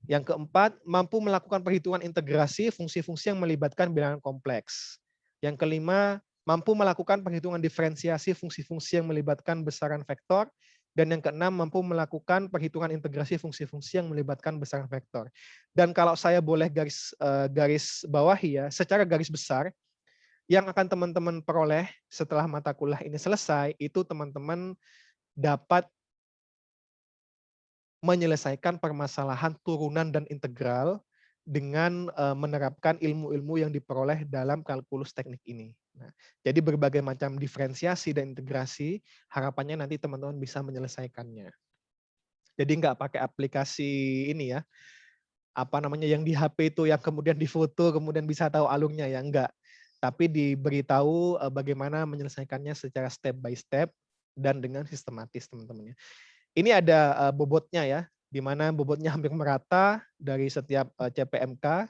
yang keempat, mampu melakukan perhitungan integrasi fungsi-fungsi yang melibatkan bilangan kompleks. Yang kelima, mampu melakukan perhitungan diferensiasi fungsi-fungsi yang melibatkan besaran vektor. Dan yang keenam, mampu melakukan perhitungan integrasi fungsi-fungsi yang melibatkan besaran vektor. Dan kalau saya boleh garis bawahi ya, secara garis besar, yang akan teman-teman peroleh setelah mata kuliah ini selesai, itu teman-teman dapat menyelesaikan permasalahan turunan dan integral dengan menerapkan ilmu-ilmu yang diperoleh dalam kalkulus teknik ini. Nah, jadi berbagai macam diferensiasi dan integrasi, harapannya nanti teman-teman bisa menyelesaikannya. Jadi nggak pakai aplikasi ini ya, apa namanya yang di HP itu yang kemudian difoto, kemudian bisa tahu alurnya ya, enggak. Tapi diberitahu bagaimana menyelesaikannya secara step by step dan dengan sistematis teman-teman. Ini ada bobotnya ya, di mana bobotnya hampir merata dari setiap CPMK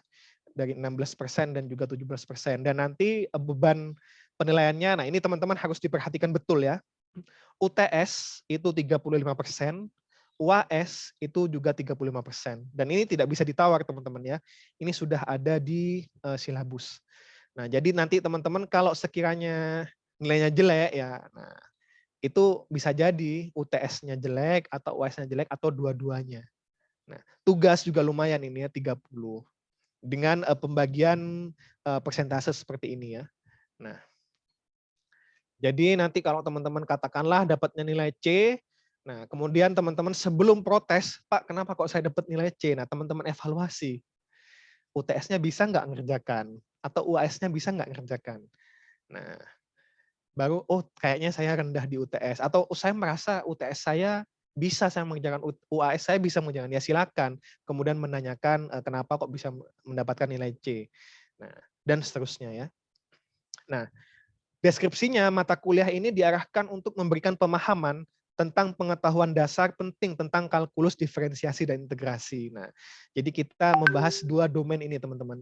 dari 16% dan juga 17%. Dan nanti beban penilaiannya, nah ini teman-teman harus diperhatikan betul ya. UTS itu 35%, UAS itu juga 35%. Dan ini tidak bisa ditawar teman-teman ya. Ini sudah ada di silabus. Nah, jadi nanti teman-teman kalau sekiranya nilainya jelek ya, nah itu bisa jadi UTS-nya jelek atau UAS-nya jelek atau dua-duanya. Nah, tugas juga lumayan ini ya 30 dengan pembagian persentase seperti ini ya. Nah, jadi nanti kalau teman-teman katakanlah dapatnya nilai C, nah kemudian teman-teman sebelum protes, Pak kenapa kok saya dapat nilai C? Nah teman-teman evaluasi, UTS-nya bisa nggak ngerjakan? Atau UAS-nya bisa nggak ngerjakan? Nah, baru oh kayaknya saya rendah di UTS atau saya merasa UTS saya bisa saya mengerjakan UAS saya bisa mengerjakan ya silakan kemudian menanyakan kenapa kok bisa mendapatkan nilai C. Nah, dan seterusnya ya. Nah, deskripsinya mata kuliah ini diarahkan untuk memberikan pemahaman tentang pengetahuan dasar penting tentang kalkulus diferensiasi dan integrasi. Nah, jadi kita membahas 2 domain ini teman-teman.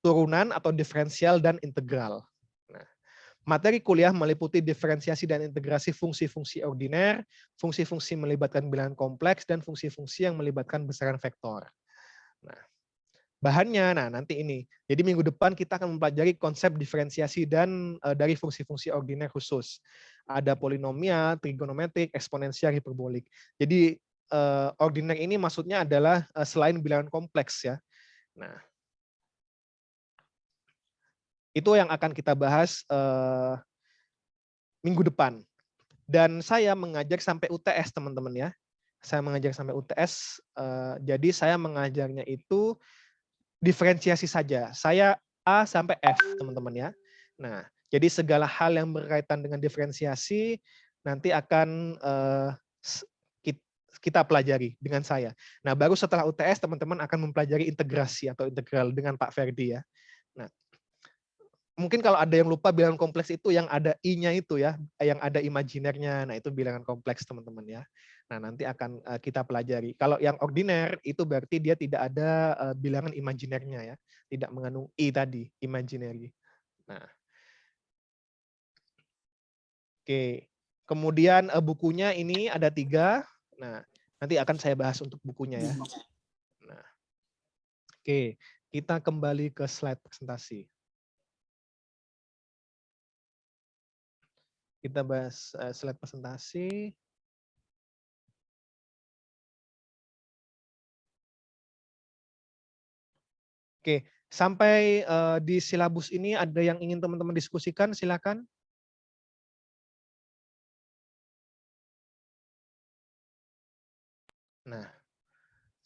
Turunan atau diferensial dan integral. Nah, materi kuliah meliputi diferensiasi dan integrasi fungsi-fungsi ordiner, fungsi-fungsi melibatkan bilangan kompleks, dan fungsi-fungsi yang melibatkan besaran vektor. Nah, bahannya, nah nanti ini. Jadi minggu depan kita akan mempelajari konsep diferensiasi dan dari fungsi-fungsi ordiner khusus. Ada polinomial, trigonometrik, eksponensial, hiperbolik. Jadi ordiner ini maksudnya adalah selain bilangan kompleks ya. Nah, itu yang akan kita bahas minggu depan. Dan saya mengajar sampai UTS teman-teman ya. Saya mengajar sampai UTS, jadi saya mengajarnya itu diferensiasi saja. Saya A sampai F teman-teman ya. Nah, jadi segala hal yang berkaitan dengan diferensiasi nanti akan kita pelajari dengan saya. Nah, baru setelah UTS teman-teman akan mempelajari integrasi atau integral dengan Pak Ferdi ya. Nah, mungkin kalau ada yang lupa bilangan kompleks itu yang ada I-nya itu ya, yang ada imajinernya. Nah, itu bilangan kompleks teman-teman ya. Nah, nanti akan kita pelajari. Kalau yang ordiner itu berarti dia tidak ada bilangan imajinernya ya, tidak mengandung I tadi, imaginary. Nah. Oke. Kemudian bukunya ini ada 3. Nah, nanti akan saya bahas untuk bukunya ya. Nah. Oke, kita kembali ke slide presentasi. Kita bahas slide presentasi. Oke, sampai di silabus ini ada yang ingin teman-teman diskusikan, silakan.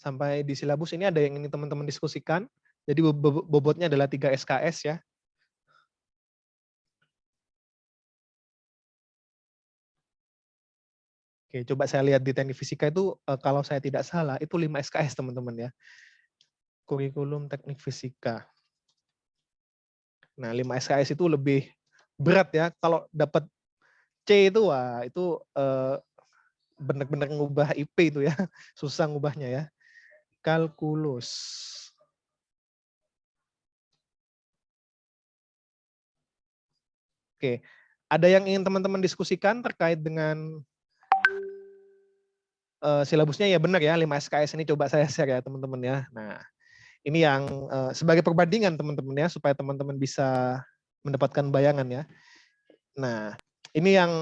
Sampai di silabus ini ada yang ingin teman-teman diskusikan. Jadi bobotnya adalah 3 SKS ya. Oke, coba saya lihat di teknik fisika itu kalau saya tidak salah itu 5 SKS teman-teman ya. Kurikulum teknik fisika. Nah, 5 SKS itu lebih berat ya. Kalau dapat C itu wah itu benar-benar ngubah IP itu ya. Susah ngubahnya ya. Kalkulus. Oke, ada yang ingin teman-teman diskusikan terkait dengan silabusnya? Ya benar ya, 5 SKS ini coba saya share ya teman-teman ya. Nah, ini yang sebagai perbandingan teman-teman ya, supaya teman-teman bisa mendapatkan bayangan ya. Nah, ini yang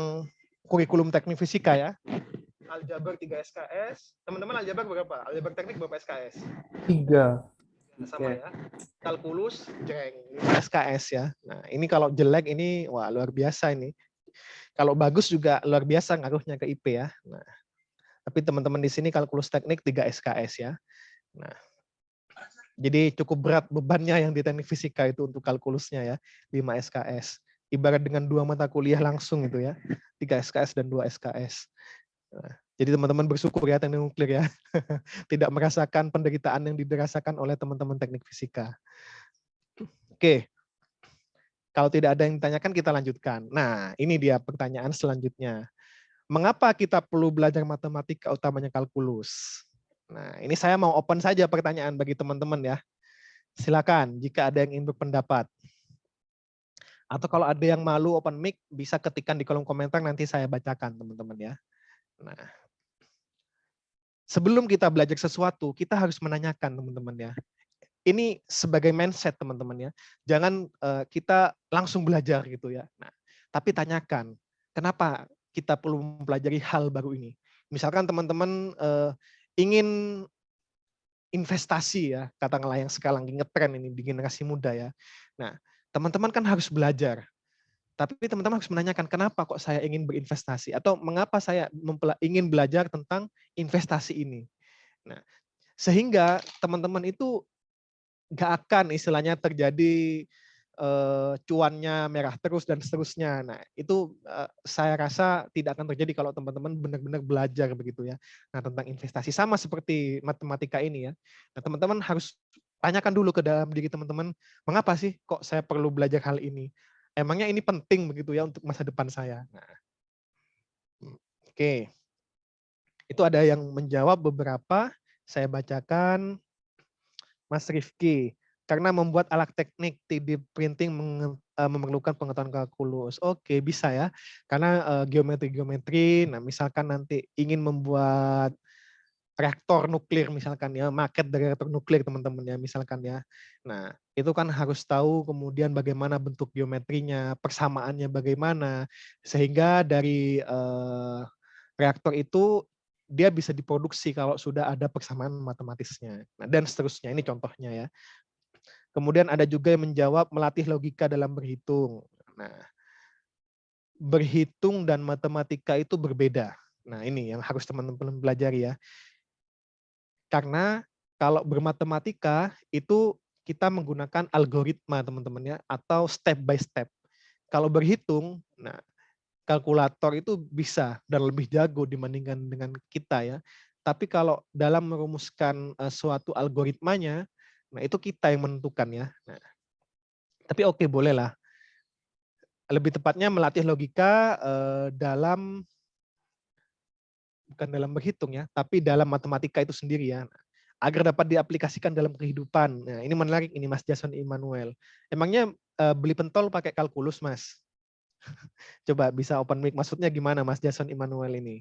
kurikulum teknik fisika ya. Aljabar 3 SKS. Teman-teman aljabar berapa? Aljabar teknik berapa SKS? 3. Sama ya. Kalkulus jeng 5 SKS ya. Nah, ini kalau jelek ini wah luar biasa ini. Kalau bagus juga luar biasa ngaruhnya ke IP ya. Nah, tapi teman-teman di sini kalkulus teknik 3 SKS ya. Nah, jadi cukup berat bebannya yang di teknik fisika itu untuk kalkulusnya ya, 5 SKS. Ibarat dengan 2 mata kuliah langsung itu ya, 3 SKS dan 2 SKS. Nah, jadi teman-teman bersyukur ya teknik nuklir ya, tidak merasakan penderitaan yang dirasakan oleh teman-teman teknik fisika. Oke, kalau tidak ada yang ditanyakan kita lanjutkan. Nah, ini dia pertanyaan selanjutnya. Mengapa kita perlu belajar matematika utamanya kalkulus? Nah, ini saya mau open saja pertanyaan bagi teman-teman ya. Silakan jika ada yang ingin berpendapat. Atau kalau ada yang malu open mic, bisa ketikkan di kolom komentar, nanti saya bacakan teman-teman ya. Nah, sebelum kita belajar sesuatu, kita harus menanyakan teman-teman ya. Ini sebagai mindset teman-teman ya. Jangan kita langsung belajar gitu ya. Nah, tapi tanyakan, kenapa kita perlu mempelajari hal baru ini? Misalkan teman-teman ingin investasi ya, katakanlah yang sekarang ngetren ini di generasi muda ya. Nah, teman-teman kan harus belajar. Tapi teman-teman harus menanyakan kenapa kok saya ingin berinvestasi atau mengapa saya ingin belajar tentang investasi ini. Nah, sehingga teman-teman itu nggak akan istilahnya terjadi cuannya merah terus dan seterusnya. Nah, itu saya rasa tidak akan terjadi kalau teman-teman benar-benar belajar begitu ya. Nah, tentang investasi sama seperti matematika ini ya. Nah, teman-teman harus tanyakan dulu ke dalam diri teman-teman, mengapa sih kok saya perlu belajar hal ini? Emangnya ini penting begitu ya untuk masa depan saya. Nah, oke. Itu ada yang menjawab beberapa, saya bacakan. Mas Rifki, karena membuat alat teknik 3D printing memerlukan pengetahuan kalkulus. Oke, bisa ya. Karena geometri-geometri, nah misalkan nanti ingin membuat reaktor nuklir misalkan ya, market dari reaktor nuklir teman-teman ya, misalkan ya. Nah, itu kan harus tahu kemudian bagaimana bentuk geometrinya, persamaannya bagaimana, sehingga dari reaktor itu dia bisa diproduksi kalau sudah ada persamaan matematisnya. Nah, dan seterusnya, ini contohnya ya. Kemudian ada juga yang menjawab melatih logika dalam berhitung. Nah, berhitung dan matematika itu berbeda. Nah, ini yang harus teman-teman pelajari ya. Karena kalau bermatematika itu kita menggunakan algoritma teman-teman ya, atau step by step. Kalau berhitung, nah kalkulator itu bisa dan lebih jago dibandingkan dengan kita ya. Tapi kalau dalam merumuskan suatu algoritmanya, nah itu kita yang menentukan ya. Nah, tapi oke, bolehlah. Lebih tepatnya melatih logika dalam bukan dalam berhitung ya, tapi dalam matematika itu sendiri ya, agar dapat diaplikasikan dalam kehidupan. Nah, ini menarik ini Mas Jason Immanuel. Emangnya beli pentol pakai kalkulus, Mas? Coba bisa open mic, maksudnya gimana Mas Jason Immanuel ini?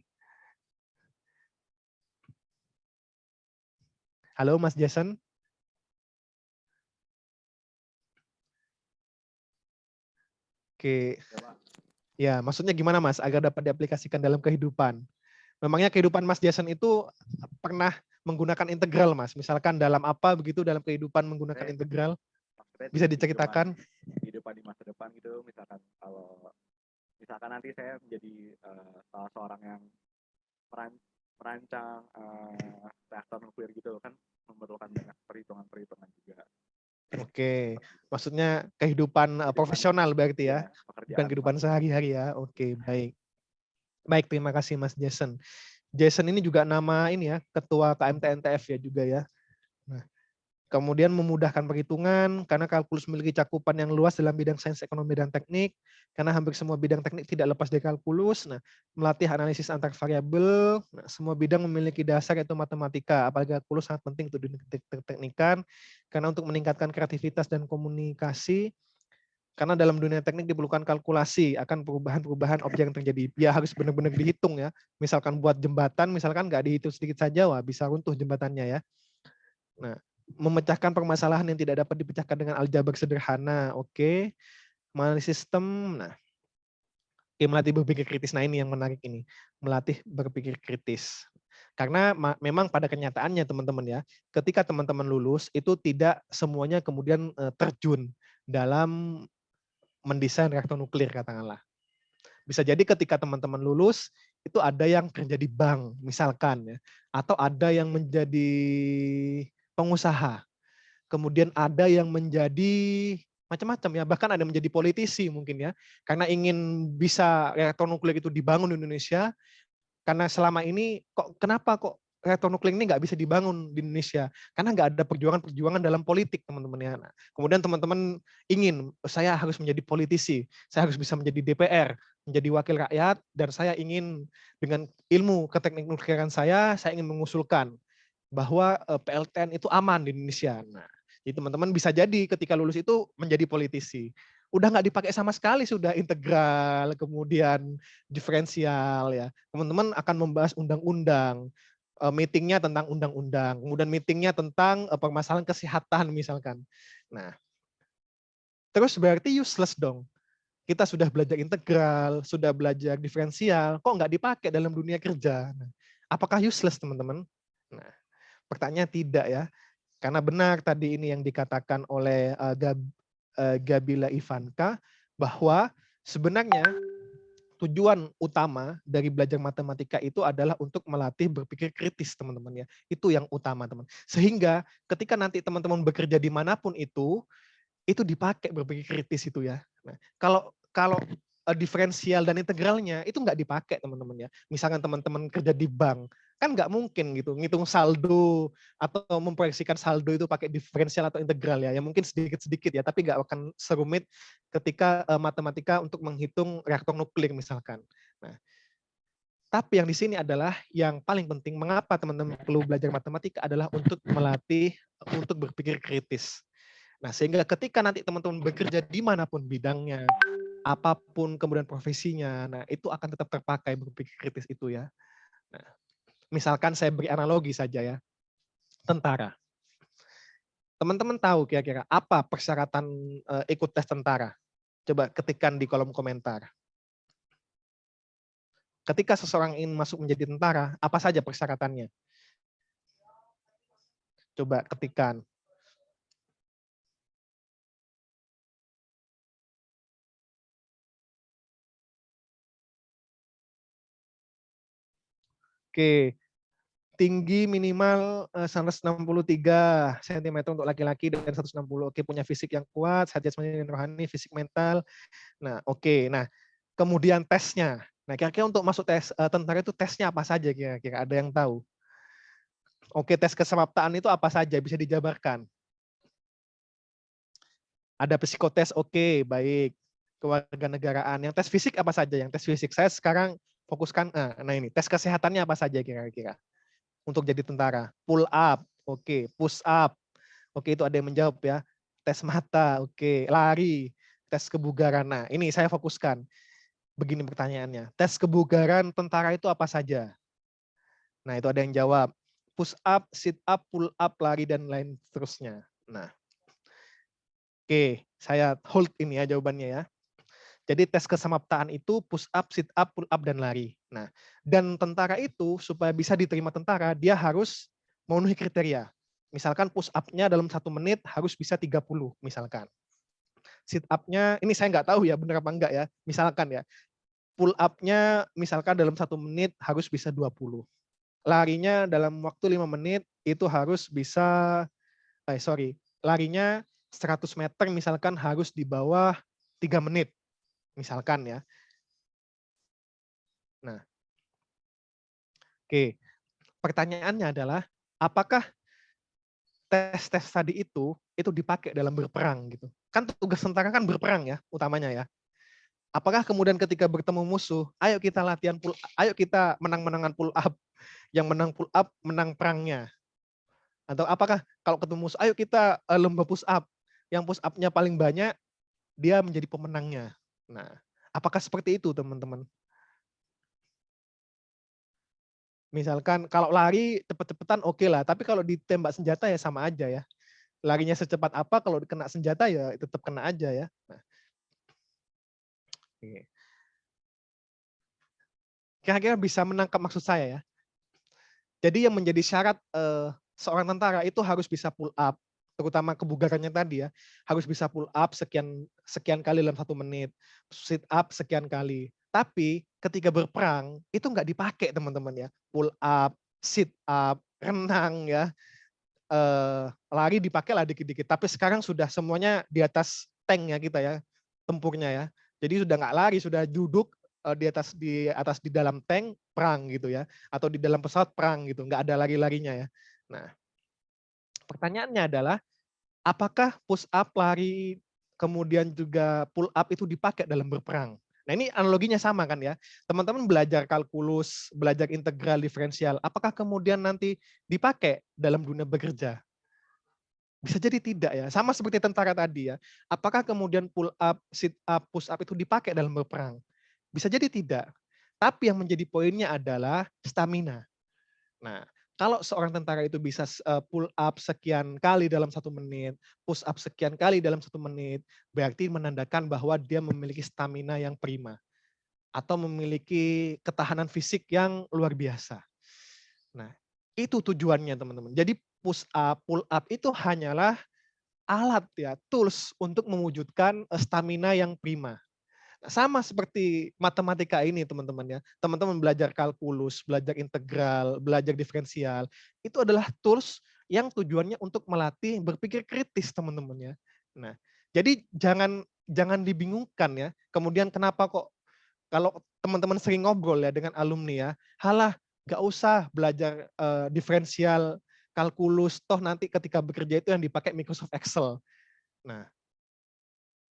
Halo Mas Jason? Oke. Ya, maksudnya gimana Mas agar dapat diaplikasikan dalam kehidupan? Memangnya kehidupan Mas Jason itu pernah menggunakan integral, Mas? Misalkan dalam apa begitu dalam kehidupan menggunakan integral? Bisa diceritakan? Kehidupan di masa depan gitu, misalkan kalau misalkan nanti saya menjadi salah seorang yang merancang reaktor nuklir gitu kan memerlukan banyak perhitungan juga. Oke, maksudnya kehidupan profesional berarti ya, bukan pekerjaan kehidupan sehari-hari ya. Oke, baik. Baik, terima kasih Mas Jason. Jason ini juga nama ini ya, Ketua KMTNTF ya juga ya. Nah, kemudian memudahkan perhitungan karena kalkulus memiliki cakupan yang luas dalam bidang sains ekonomi dan teknik, karena hampir semua bidang teknik tidak lepas dari kalkulus. Nah, melatih analisis antar variabel. Nah, semua bidang memiliki dasar yaitu matematika, apalagi kalkulus sangat penting untuk diteknikan karena untuk meningkatkan kreativitas dan komunikasi. Karena dalam dunia teknik diperlukan kalkulasi akan perubahan-perubahan objek yang terjadi. Ya harus benar-benar dihitung ya. Misalkan buat jembatan, misalkan nggak dihitung sedikit saja, wah bisa runtuh jembatannya ya. Nah, memecahkan permasalahan yang tidak dapat dipecahkan dengan aljabar sederhana. Oke. Analisis sistem. Nah, melatih berpikir kritis. Nah, ini yang menarik ini. Melatih berpikir kritis. Karena memang pada kenyataannya teman-teman ya, ketika teman-teman lulus itu tidak semuanya kemudian terjun dalam mendesain reaktor nuklir katakanlah. Bisa jadi ketika teman-teman lulus itu ada yang kerja di bank misalkan ya, atau ada yang menjadi pengusaha. Kemudian ada yang menjadi macam-macam ya, bahkan ada yang menjadi politisi mungkin ya. Karena ingin bisa reaktor nuklir itu dibangun di Indonesia, karena selama ini kenapa kok reaktor nuklir ini nggak bisa dibangun di Indonesia? Karena nggak ada perjuangan-perjuangan dalam politik teman-teman ya. Nah, kemudian teman-teman ingin, saya harus menjadi politisi, saya harus bisa menjadi DPR, menjadi wakil rakyat, dan saya ingin dengan ilmu ke teknik nukliran saya ingin mengusulkan bahwa PLTN itu aman di Indonesia. Nah, jadi teman-teman bisa jadi ketika lulus itu menjadi politisi. Udah nggak dipakai sama sekali, sudah integral, kemudian diferensial ya. Teman-teman akan membahas undang-undang, meetingnya tentang undang-undang, kemudian meetingnya tentang permasalahan kesehatan misalkan. Nah, terus berarti useless dong. Kita sudah belajar integral, sudah belajar diferensial, kok nggak dipakai dalam dunia kerja? Nah, apakah useless teman-teman? Nah, pertanyaan tidak ya. Karena benar tadi ini yang dikatakan oleh Gabila Ivanka, bahwa sebenarnya tujuan utama dari belajar matematika itu adalah untuk melatih berpikir kritis, teman-teman ya. Itu yang utama, teman. Sehingga ketika nanti teman-teman bekerja dimanapun itu dipakai berpikir kritis itu ya. Nah, kalau diferensial dan integralnya itu nggak dipakai, teman-teman ya. Misalkan teman-teman kerja di bank, kan nggak mungkin gitu ngitung saldo atau memproyeksikan saldo itu pakai diferensial atau integral ya. Ya mungkin sedikit-sedikit ya, tapi nggak akan serumit ketika matematika untuk menghitung reaktor nuklir misalkan. Nah, tapi yang di sini adalah yang paling penting, mengapa teman-teman perlu belajar matematika adalah untuk melatih untuk berpikir kritis. Nah, sehingga ketika nanti teman-teman bekerja dimanapun bidangnya, apapun kemudian profesinya, nah itu akan tetap terpakai berpikir kritis itu ya. Nah, misalkan saya beri analogi saja ya, tentara. Teman-teman tahu kira-kira apa persyaratan ikut tes tentara? Coba ketikkan di kolom komentar. Ketika seseorang ingin masuk menjadi tentara, apa saja persyaratannya? Coba ketikkan. Oke, tinggi minimal 163 cm untuk laki-laki dan 160. Oke, punya fisik yang kuat, sehat jasmani dan rohani, fisik mental. Nah, oke. Nah, kemudian tesnya. Nah, kira-kira untuk masuk tes tentara itu tesnya apa saja kira-kira? Ada yang tahu? Oke, tes kesemaptaan itu apa saja? Bisa dijabarkan? Ada psikotes, oke, baik. Kewarganegaraan. Yang tes fisik apa saja? Yang tes fisik. Saya sekarang fokuskan, nah ini, tes kesehatannya apa saja kira-kira? Untuk jadi tentara. Pull up, oke. Push up, oke, itu ada yang menjawab ya. Tes mata, oke. Lari, tes kebugaran. Nah, ini saya fokuskan. Begini pertanyaannya. Tes kebugaran tentara itu apa saja? Nah, itu ada yang jawab. Push up, sit up, pull up, lari, dan lain seterusnya. Nah, oke. Saya hold ini ya jawabannya ya. Jadi tes kesemaptaan itu push up, sit up, pull up, dan lari. Nah, dan tentara itu supaya bisa diterima tentara, dia harus memenuhi kriteria. Misalkan push up-nya dalam 1 menit harus bisa 30 misalkan. Sit up-nya, ini saya nggak tahu ya benar apa enggak ya. Misalkan ya, pull up-nya misalkan dalam 1 menit harus bisa 20. larinya dalam waktu 5 menit itu harus bisa, larinya 100 meter misalkan harus di bawah 3 menit, misalkan ya. Nah, oke. Pertanyaannya adalah, apakah tes-tes tadi itu dipakai dalam berperang gitu? Kan tugas tentara kan berperang ya, utamanya ya. Apakah kemudian ketika bertemu musuh, ayo kita latihan ayo kita menang-menangan pull up, yang menang pull up menang perangnya. Atau apakah kalau ketemu musuh, ayo kita lomba push up, yang push up-nya paling banyak, dia menjadi pemenangnya. Nah, apakah seperti itu teman-teman? Misalkan kalau lari cepet-cepetan oke lah, tapi kalau ditembak senjata ya sama aja ya. Larinya secepat apa, kalau kena senjata ya tetap kena aja ya. Nah, oke. Kira-kira bisa menangkap maksud saya ya. Jadi yang menjadi syarat seorang tentara itu harus bisa pull up, terutama kebugarannya tadi ya, harus bisa pull up sekian kali dalam 1 menit, sit up sekian kali. Tapi ketika berperang itu nggak dipakai teman-teman ya, pull up, sit up, renang ya, lari dipakai lah dikit-dikit. Tapi sekarang sudah semuanya di atas tank ya kita ya, tempurnya ya. Jadi sudah nggak lari, sudah duduk di atas di dalam tank perang gitu ya, atau di dalam pesawat perang gitu, nggak ada lari-larinya ya. Nah, pertanyaannya adalah apakah push up, lari, kemudian juga pull up itu dipakai dalam berperang? Nah ini analoginya sama kan ya, teman-teman belajar kalkulus, belajar integral diferensial, apakah kemudian nanti dipakai dalam dunia bekerja? Bisa jadi tidak ya, sama seperti tentara tadi ya. Apakah kemudian pull up, sit up, push up itu dipakai dalam berperang? Bisa jadi tidak. Tapi yang menjadi poinnya adalah stamina. Nah, kalau seorang tentara itu bisa pull up sekian kali dalam 1 menit, push up sekian kali dalam 1 menit, berarti menandakan bahwa dia memiliki stamina yang prima. Atau memiliki ketahanan fisik yang luar biasa. Nah, itu tujuannya teman-teman. Jadi push up, pull up itu hanyalah alat ya, tools untuk mewujudkan stamina yang prima. Sama seperti matematika ini teman-teman ya. Teman-teman belajar kalkulus, belajar integral, belajar diferensial. Itu adalah tools yang tujuannya untuk melatih berpikir kritis teman-teman ya. Nah, jadi jangan dibingungkan ya. Kemudian kenapa kok kalau teman-teman sering ngobrol ya dengan alumni ya, halah nggak usah belajar diferensial, kalkulus, toh nanti ketika bekerja itu yang dipakai Microsoft Excel. Nah,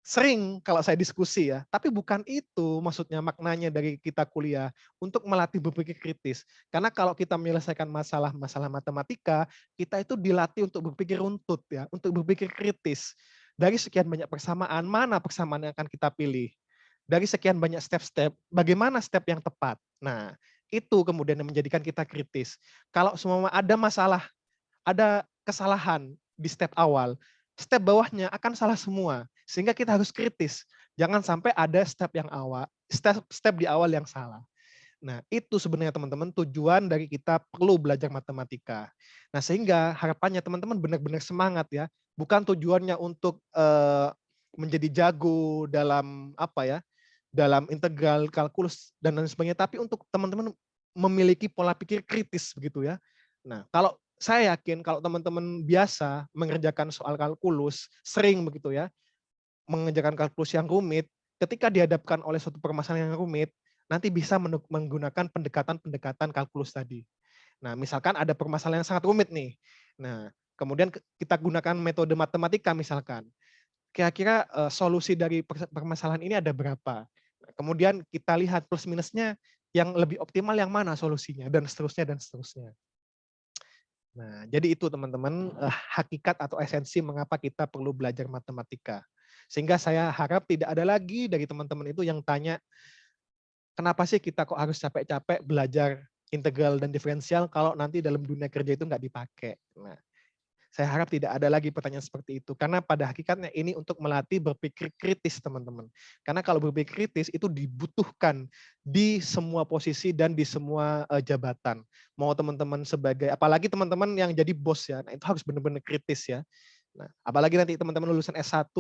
sering kalau saya diskusi ya, tapi bukan itu maksudnya maknanya dari kita kuliah untuk melatih berpikir kritis. Karena kalau kita menyelesaikan masalah-masalah matematika, kita itu dilatih untuk berpikir runtut ya, untuk berpikir kritis. Dari sekian banyak persamaan, mana persamaan yang akan kita pilih? Dari sekian banyak step-step, bagaimana step yang tepat? Nah, itu kemudian yang menjadikan kita kritis. Kalau semua ada masalah, ada kesalahan di step awal, step bawahnya akan salah semua. Sehingga kita harus kritis. Jangan sampai ada step yang awal, step di awal yang salah. Nah, itu sebenarnya teman-teman tujuan dari kita perlu belajar matematika. Nah, sehingga harapannya teman-teman benar-benar semangat ya. Bukan tujuannya untuk menjadi jago dalam apa ya, dalam integral, kalkulus dan lain sebagainya, tapi untuk teman-teman memiliki pola pikir kritis begitu ya. Nah, kalau saya yakin kalau teman-teman biasa mengerjakan soal kalkulus, sering begitu ya, mengerjakan kalkulus yang rumit, ketika dihadapkan oleh suatu permasalahan yang rumit, nanti bisa menggunakan pendekatan-pendekatan kalkulus tadi. Nah, misalkan ada permasalahan yang sangat rumit nih. Nah, kemudian kita gunakan metode matematika misalkan. Kira-kira solusi dari permasalahan ini ada berapa? Nah, kemudian kita lihat plus minusnya yang lebih optimal yang mana solusinya dan seterusnya dan seterusnya. Nah, jadi itu teman-teman hakikat atau esensi mengapa kita perlu belajar matematika. Sehingga saya harap tidak ada lagi dari teman-teman itu yang tanya, kenapa sih kita kok harus capek-capek belajar integral dan diferensial kalau nanti dalam dunia kerja itu nggak dipakai. Nah, saya harap tidak ada lagi pertanyaan seperti itu. Karena pada hakikatnya ini untuk melatih berpikir kritis, teman-teman. Karena kalau berpikir kritis itu dibutuhkan di semua posisi dan di semua jabatan. Mau teman-teman sebagai, apalagi teman-teman yang jadi bos ya, nah itu harus benar-benar kritis ya. Nah, apalagi nanti teman-teman lulusan S1,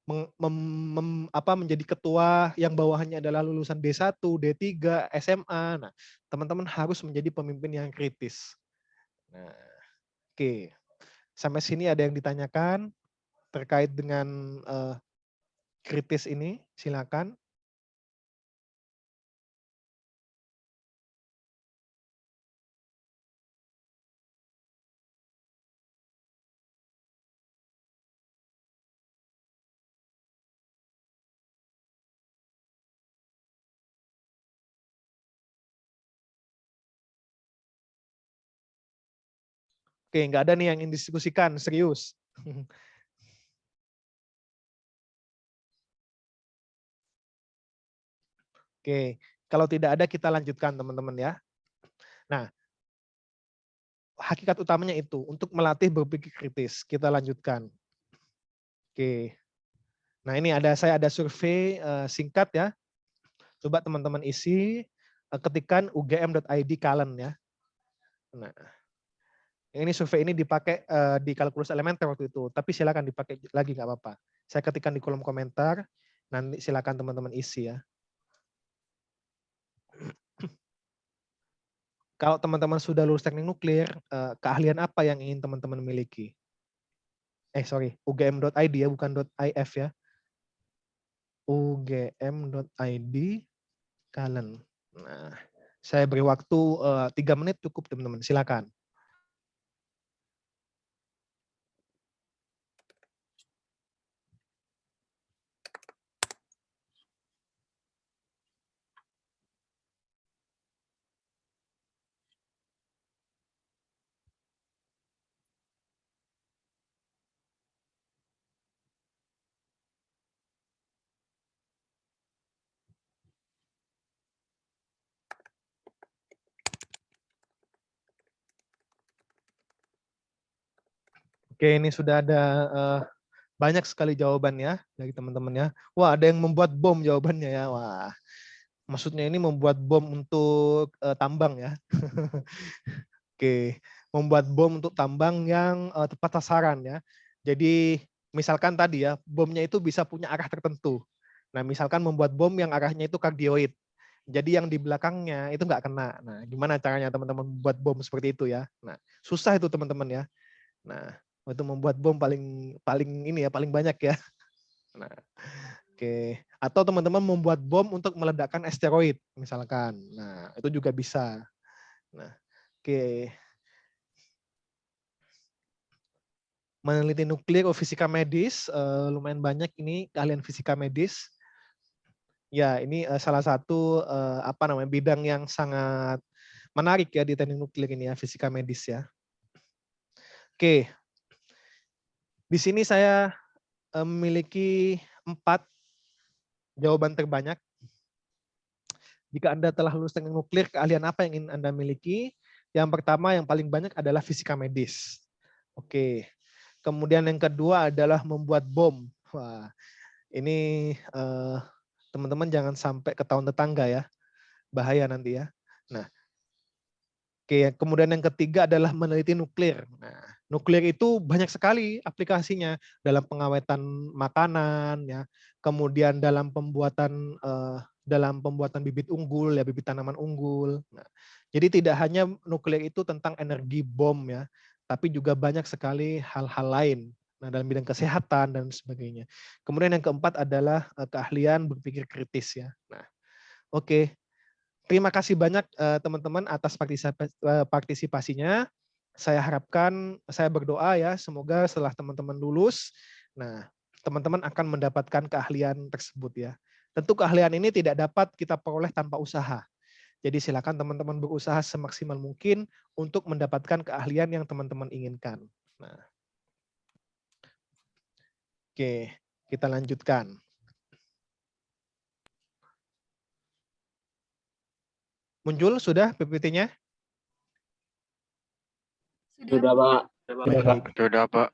menjadi ketua yang bawahannya adalah lulusan D1, D3, SMA. Nah, teman-teman harus menjadi pemimpin yang kritis. Nah, oke. Sampai sini ada yang ditanyakan terkait dengan kritis ini? Silakan. Oke, nggak ada nih yang ingin diskusikan, serius. Oke, kalau tidak ada kita lanjutkan teman-teman ya. Nah, hakikat utamanya itu untuk melatih berpikir kritis. Kita lanjutkan. Oke. Nah, ini saya ada survei singkat ya. Coba teman-teman isi, ketikkan ugm.id kalen ya. Nah, ini survei ini dipakai di kalkulus elementer waktu itu, tapi silakan dipakai lagi nggak apa-apa. Saya ketikkan di kolom komentar, nanti silakan teman-teman isi ya. Kalau teman-teman sudah lulus teknik nuklir, keahlian apa yang ingin teman-teman miliki? ugm.id ya, bukan .if ya. ugm.id kalen. Nah, saya beri waktu 3 menit cukup teman-teman, silakan. Oke, ini sudah ada banyak sekali jawabannya dari teman-teman ya. Wah, ada yang membuat bom jawabannya ya. Wah, maksudnya ini membuat bom untuk tambang ya. Oke, membuat bom untuk tambang yang tepat sasaran ya. Jadi misalkan tadi ya, bomnya itu bisa punya arah tertentu. Nah, misalkan membuat bom yang arahnya itu kardioid. Jadi yang di belakangnya itu nggak kena. Nah, gimana caranya teman-teman membuat bom seperti itu ya? Nah, susah itu teman-teman ya. Nah, itu membuat bom paling banyak ya. Nah, oke. Atau teman-teman membuat bom untuk meledakkan asteroid misalkan. Nah, itu juga bisa. Nah, oke. Meneliti nuklir, fisika medis, lumayan banyak ini keahlian fisika medis. Ya, ini salah satu bidang yang sangat menarik ya di teknik nuklir ini ya, fisika medis ya. Oke. Di sini saya memiliki 4 jawaban terbanyak. Jika Anda telah lulus teknik nuklir, keahlian apa yang ingin Anda miliki? Yang pertama, yang paling banyak adalah fisika medis. Oke. Kemudian yang kedua adalah membuat bom. Wah, ini teman-teman jangan sampai ketahuan tetangga ya. Bahaya nanti ya. Nah, oke. Kemudian yang ketiga adalah meneliti nuklir. Nah, nuklir itu banyak sekali aplikasinya dalam pengawetan makanan ya. Kemudian dalam pembuatan bibit unggul ya, bibit tanaman unggul. Nah, jadi tidak hanya nuklir itu tentang energi bom ya, tapi juga banyak sekali hal-hal lain. Nah, dalam bidang kesehatan dan sebagainya. Kemudian yang keempat adalah keahlian berpikir kritis ya. Nah, oke. Terima kasih banyak teman-teman atas partisipasinya. Saya harapkan, saya berdoa ya, semoga setelah teman-teman lulus, nah teman-teman akan mendapatkan keahlian tersebut ya. Tentu keahlian ini tidak dapat kita peroleh tanpa usaha. Jadi silakan teman-teman berusaha semaksimal mungkin untuk mendapatkan keahlian yang teman-teman inginkan. Nah, oke, kita lanjutkan. Muncul sudah PPT-nya? Sudah, Pak. Sudah, Pak.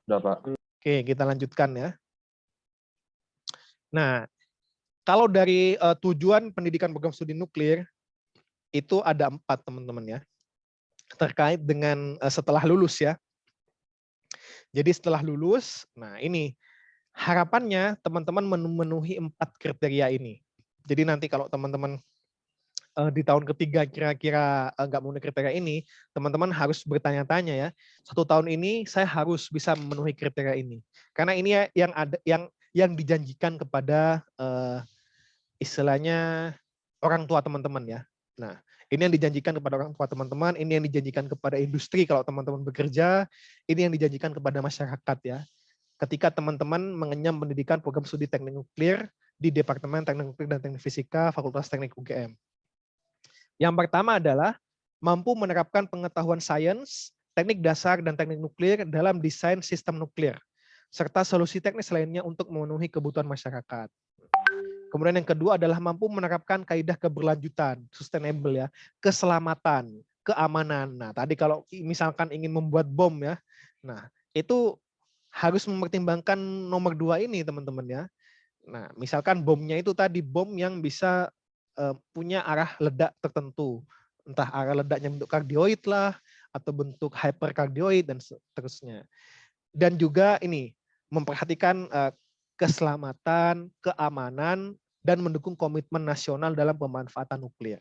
Oke, kita lanjutkan ya. Nah, kalau dari tujuan pendidikan program studi nuklir, itu ada 4 teman-teman ya. Terkait dengan setelah lulus ya. Jadi setelah lulus, nah ini harapannya teman-teman memenuhi 4 kriteria ini. Jadi nanti kalau teman-teman di tahun ketiga kira-kira nggak memenuhi kriteria ini, teman-teman harus bertanya-tanya ya. 1 tahun ini saya harus bisa memenuhi kriteria ini. Karena ini ya yang ada yang dijanjikan kepada istilahnya orang tua teman-teman ya. Nah, ini yang dijanjikan kepada orang tua teman-teman, ini yang dijanjikan kepada industri kalau teman-teman bekerja, ini yang dijanjikan kepada masyarakat ya. Ketika teman-teman mengenyam pendidikan program studi teknik nuklir di Departemen Teknik Nuklir dan Teknik Fisika Fakultas Teknik UGM. Yang pertama adalah mampu menerapkan pengetahuan sains, teknik dasar, dan teknik nuklir dalam desain sistem nuklir, serta solusi teknis lainnya untuk memenuhi kebutuhan masyarakat. Kemudian yang kedua adalah mampu menerapkan kaidah keberlanjutan, sustainable ya, keselamatan, keamanan. Nah, tadi kalau misalkan ingin membuat bom ya, nah itu harus mempertimbangkan nomor 2 ini teman-teman ya. Nah, misalkan bomnya itu tadi bom yang bisa punya arah ledak tertentu. Entah arah ledaknya bentuk kardioid lah, atau bentuk hyperkardioid dan seterusnya. Dan juga ini, memperhatikan keselamatan, keamanan, dan mendukung komitmen nasional dalam pemanfaatan nuklir.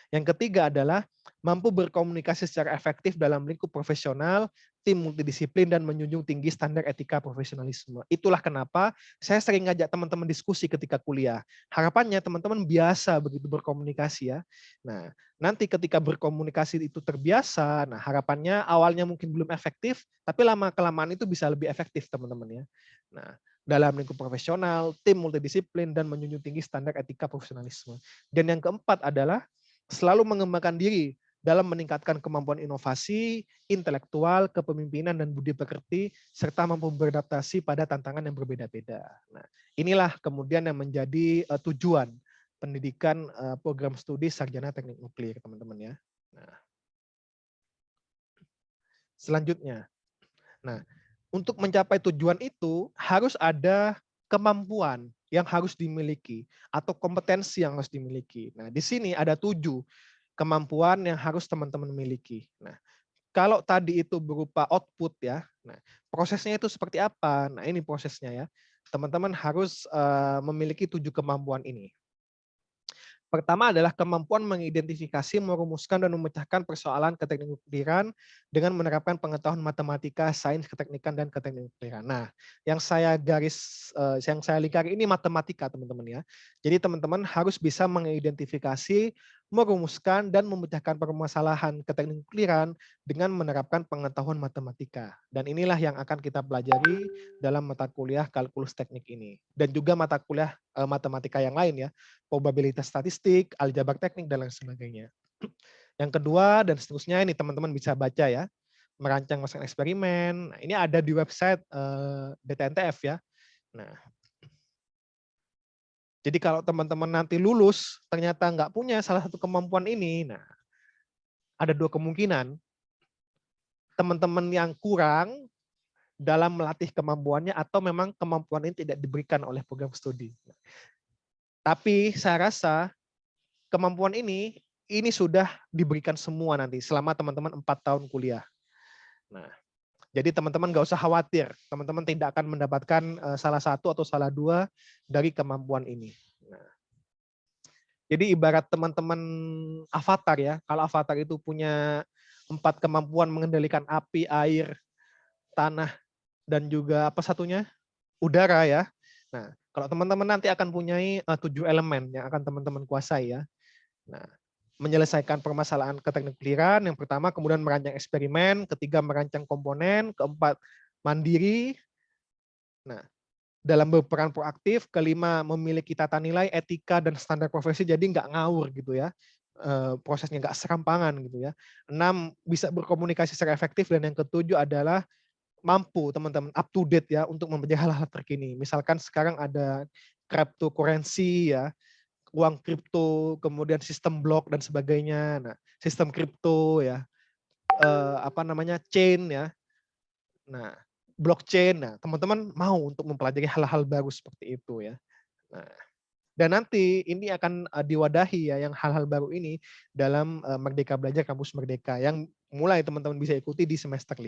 Yang ketiga adalah mampu berkomunikasi secara efektif dalam lingkup profesional, tim multidisiplin, dan menjunjung tinggi standar etika profesionalisme. Itulah kenapa saya sering ngajak teman-teman diskusi ketika kuliah. Harapannya teman-teman biasa begitu berkomunikasi ya. Nah, nanti ketika berkomunikasi itu terbiasa, nah harapannya awalnya mungkin belum efektif, tapi lama-kelamaan itu bisa lebih efektif teman-teman ya. Nah, dalam lingkup profesional, tim multidisiplin, dan menjunjung tinggi standar etika profesionalisme. Dan yang keempat adalah selalu mengembangkan diri dalam meningkatkan kemampuan inovasi, intelektual, kepemimpinan, dan budi pekerti, serta mampu beradaptasi pada tantangan yang berbeda-beda. Nah, inilah kemudian yang menjadi tujuan pendidikan program studi sarjana teknik nuklir, teman-teman ya. Nah, selanjutnya, nah untuk mencapai tujuan itu harus ada kemampuan yang harus dimiliki atau kompetensi yang harus dimiliki. Nah, di sini ada 7 kemampuan yang harus teman-teman miliki. Nah, kalau tadi itu berupa output ya, nah prosesnya itu seperti apa? Nah, ini prosesnya ya. Teman-teman harus memiliki 7 kemampuan ini. Pertama adalah kemampuan mengidentifikasi, merumuskan, dan memecahkan persoalan keteknik nukliran dengan menerapkan pengetahuan matematika, sains keteknikan, dan keteknik nukliran. Nah, yang saya lingkari ini matematika, teman-teman ya. Jadi teman-teman harus bisa mengidentifikasi, merumuskan, dan memecahkan permasalahan keteknik nukliran dengan menerapkan pengetahuan matematika. Dan inilah yang akan kita pelajari dalam mata kuliah kalkulus teknik ini. Dan juga mata kuliah matematika yang lain ya. Probabilitas statistik, aljabar teknik, dan lain sebagainya. Yang kedua dan seterusnya ini teman-teman bisa baca ya. Merancang melaksanakan eksperimen. Nah, ini ada di website BTNTF ya. Nah, jadi kalau teman-teman nanti lulus ternyata nggak punya salah satu kemampuan ini, nah ada 2 kemungkinan. Teman-teman yang kurang dalam melatih kemampuannya atau memang kemampuan ini tidak diberikan oleh program studi. Tapi saya rasa kemampuan ini sudah diberikan semua nanti selama teman-teman 4 tahun kuliah. Nah, jadi teman-teman nggak usah khawatir, teman-teman tidak akan mendapatkan salah satu atau salah 2 dari kemampuan ini. Nah, jadi ibarat teman-teman avatar ya, kalau avatar itu punya 4 kemampuan mengendalikan api, air, tanah, dan juga apa satunya? Udara ya. Nah, kalau teman-teman nanti akan punyai 7 elemen yang akan teman-teman kuasai ya. Nah, menyelesaikan permasalahan keteknik nukliran, yang pertama, kemudian merancang eksperimen, ketiga merancang komponen, keempat mandiri, nah dalam berperan proaktif, kelima memiliki tata nilai, etika, dan standar profesi, jadi nggak ngawur gitu ya, prosesnya nggak serampangan gitu ya. 6, bisa berkomunikasi secara efektif, dan yang ketujuh adalah mampu teman-teman up to date ya untuk mempelajari hal-hal terkini. Misalkan sekarang ada cryptocurrency ya, uang kripto, kemudian sistem blok dan sebagainya. Nah, sistem kripto ya, chain ya. Nah, blockchain. Nah, teman-teman mau untuk mempelajari hal-hal baru seperti itu ya. Nah, dan nanti ini akan diwadahi ya yang hal-hal baru ini dalam Merdeka Belajar Kampus Merdeka yang mulai teman-teman bisa ikuti di semester 5.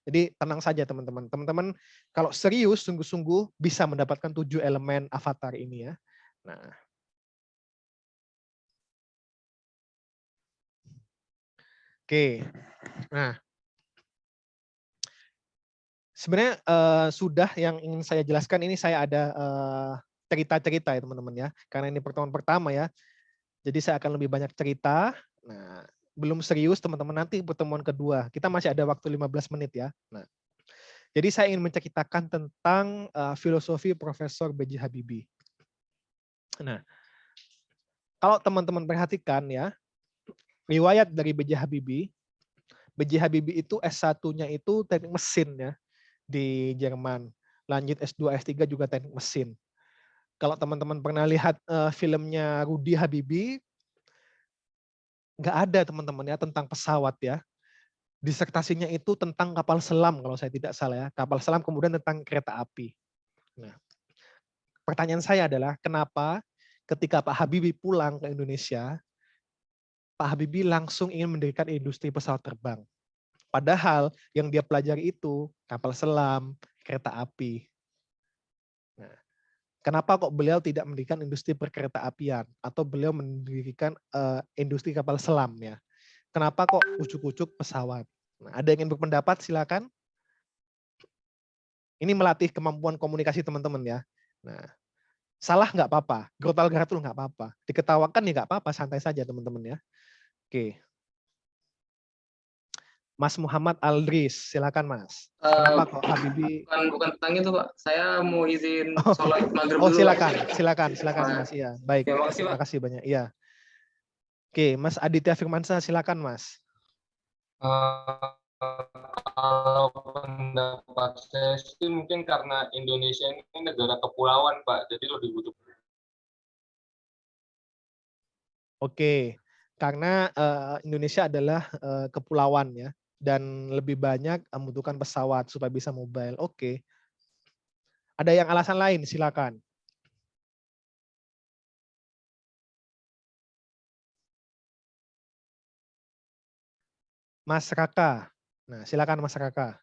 Jadi tenang saja teman-teman. Teman-teman kalau serius sungguh-sungguh bisa mendapatkan 7 elemen avatar ini ya. Nah, oke. Nah, sebenarnya sudah yang ingin saya jelaskan ini saya ada cerita-cerita ya teman-teman ya. Karena ini pertemuan pertama ya. Jadi saya akan lebih banyak cerita. Nah, belum serius teman-teman, nanti pertemuan kedua. Kita masih ada waktu 15 menit ya. Nah, jadi saya ingin menceritakan tentang filosofi Profesor B.J. Habibie. Nah, kalau teman-teman perhatikan ya, riwayat dari B.J. Habibie, B.J. Habibie itu S1-nya itu teknik mesin ya di Jerman. Lanjut S2, S3 juga teknik mesin. Kalau teman-teman pernah lihat filmnya Rudy Habibie, nggak ada teman-teman ya tentang pesawat ya. Disertasinya itu tentang kapal selam kalau saya tidak salah ya. Kapal selam kemudian tentang kereta api. Nah, pertanyaan saya adalah kenapa ketika Pak Habibie pulang ke Indonesia, Pak Habibie langsung ingin mendirikan industri pesawat terbang. Padahal yang dia pelajari itu kapal selam, kereta api. Nah, kenapa kok beliau tidak mendirikan industri perkereta apian atau beliau mendirikan industri kapal selam ya? Kenapa kok ucuk-ucuk pesawat? Nah, ada yang ingin berpendapat silakan. Ini melatih kemampuan komunikasi teman-teman ya. Nah, salah nggak apa-apa, grotal-gratul nggak apa-apa, diketawakan ya nggak apa-apa, santai saja teman-teman ya. Oke. Mas Muhammad Aldris, silakan Mas. Kenapa kok Habibie? Bukan tentang itu Pak. Saya mau izin sholat maghrib Oh dulu. silakan Mas. Iya, baik. Ya, makasih, Terima Pak. kasih banyak. Iya. Oke, Mas Aditya Firmansyah, silakan Mas. Kalau pendapat saya sih mungkin karena Indonesia ini negara kepulauan Pak, jadi lebih butuh. Oke, karena Indonesia adalah kepulauan ya, dan lebih banyak membutuhkan pesawat supaya bisa mobile. Oke. Ada yang alasan lain, silakan. Mas Raka. Nah, silakan Mas Raka.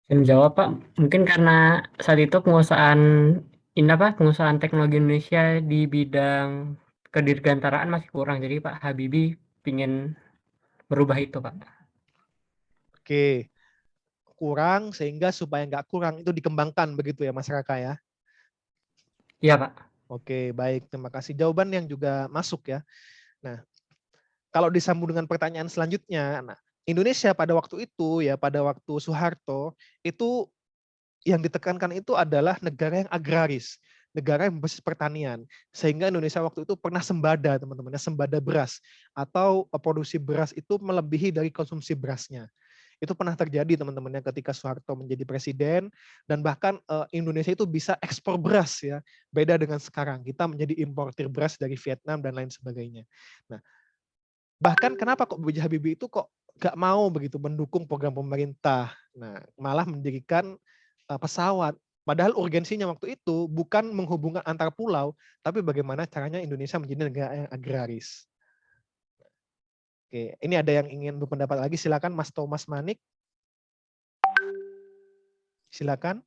Saya menjawab Pak, mungkin karena saat itu pengusahaan teknologi Indonesia di bidang kedirgantaraan masih kurang, jadi Pak Habibie ingin merubah itu Pak. Oke, kurang sehingga supaya nggak kurang itu dikembangkan begitu ya Mas Raka ya. Iya Pak. Oke, baik. Terima kasih. Jawaban yang juga masuk ya. Nah, kalau disambung dengan pertanyaan selanjutnya, nah, Indonesia pada waktu itu ya, pada waktu Soeharto, itu yang ditekankan itu adalah negara yang agraris, negara yang berbasis pertanian. Sehingga Indonesia waktu itu pernah sembada, teman-teman, sembada beras. Atau produksi beras itu melebihi dari konsumsi berasnya. Itu pernah terjadi teman-teman ya ketika Soeharto menjadi presiden, dan bahkan Indonesia itu bisa ekspor beras ya, beda dengan sekarang kita menjadi importir beras dari Vietnam dan lain sebagainya. Nah, bahkan kenapa kok B.J. Habibie itu kok nggak mau begitu mendukung program pemerintah, nah malah mendirikan pesawat. Padahal urgensinya waktu itu bukan menghubungkan antar pulau, tapi bagaimana caranya Indonesia menjadi negara yang agraris. Oke, ini ada yang ingin berpendapat lagi, silakan Mas Thomas Manik. Silakan.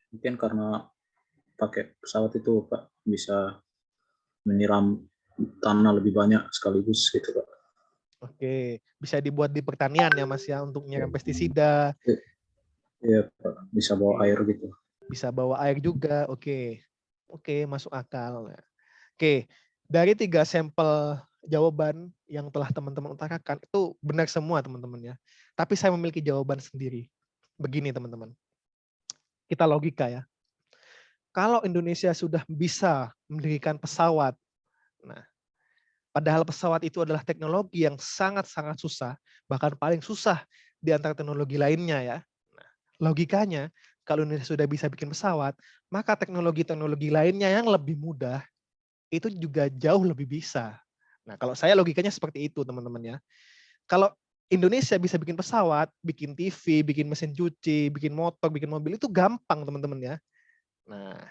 Mungkin karena pakai pesawat itu Pak bisa menyiram tanah lebih banyak sekaligus gitu Pak. Oke, bisa dibuat di pertanian ya Mas ya untuk menyiram pestisida. Iya Pak, bisa bawa air gitu. Bisa bawa air juga, oke. Oke, masuk akal. Oke, dari 3 sampel jawaban yang telah teman-teman utarakan itu benar semua teman-teman ya. Tapi saya memiliki jawaban sendiri. Begini teman-teman. Kita logika ya. Kalau Indonesia sudah bisa mendirikan pesawat, nah, padahal pesawat itu adalah teknologi yang sangat-sangat susah, bahkan paling susah di antara teknologi lainnya ya. Nah, logikanya, kalau Indonesia sudah bisa bikin pesawat, maka teknologi-teknologi lainnya yang lebih mudah, itu juga jauh lebih bisa. Nah, kalau saya logikanya seperti itu teman-teman ya. Kalau Indonesia bisa bikin pesawat, bikin TV, bikin mesin cuci, bikin motor, bikin mobil, itu gampang teman-teman ya. Nah,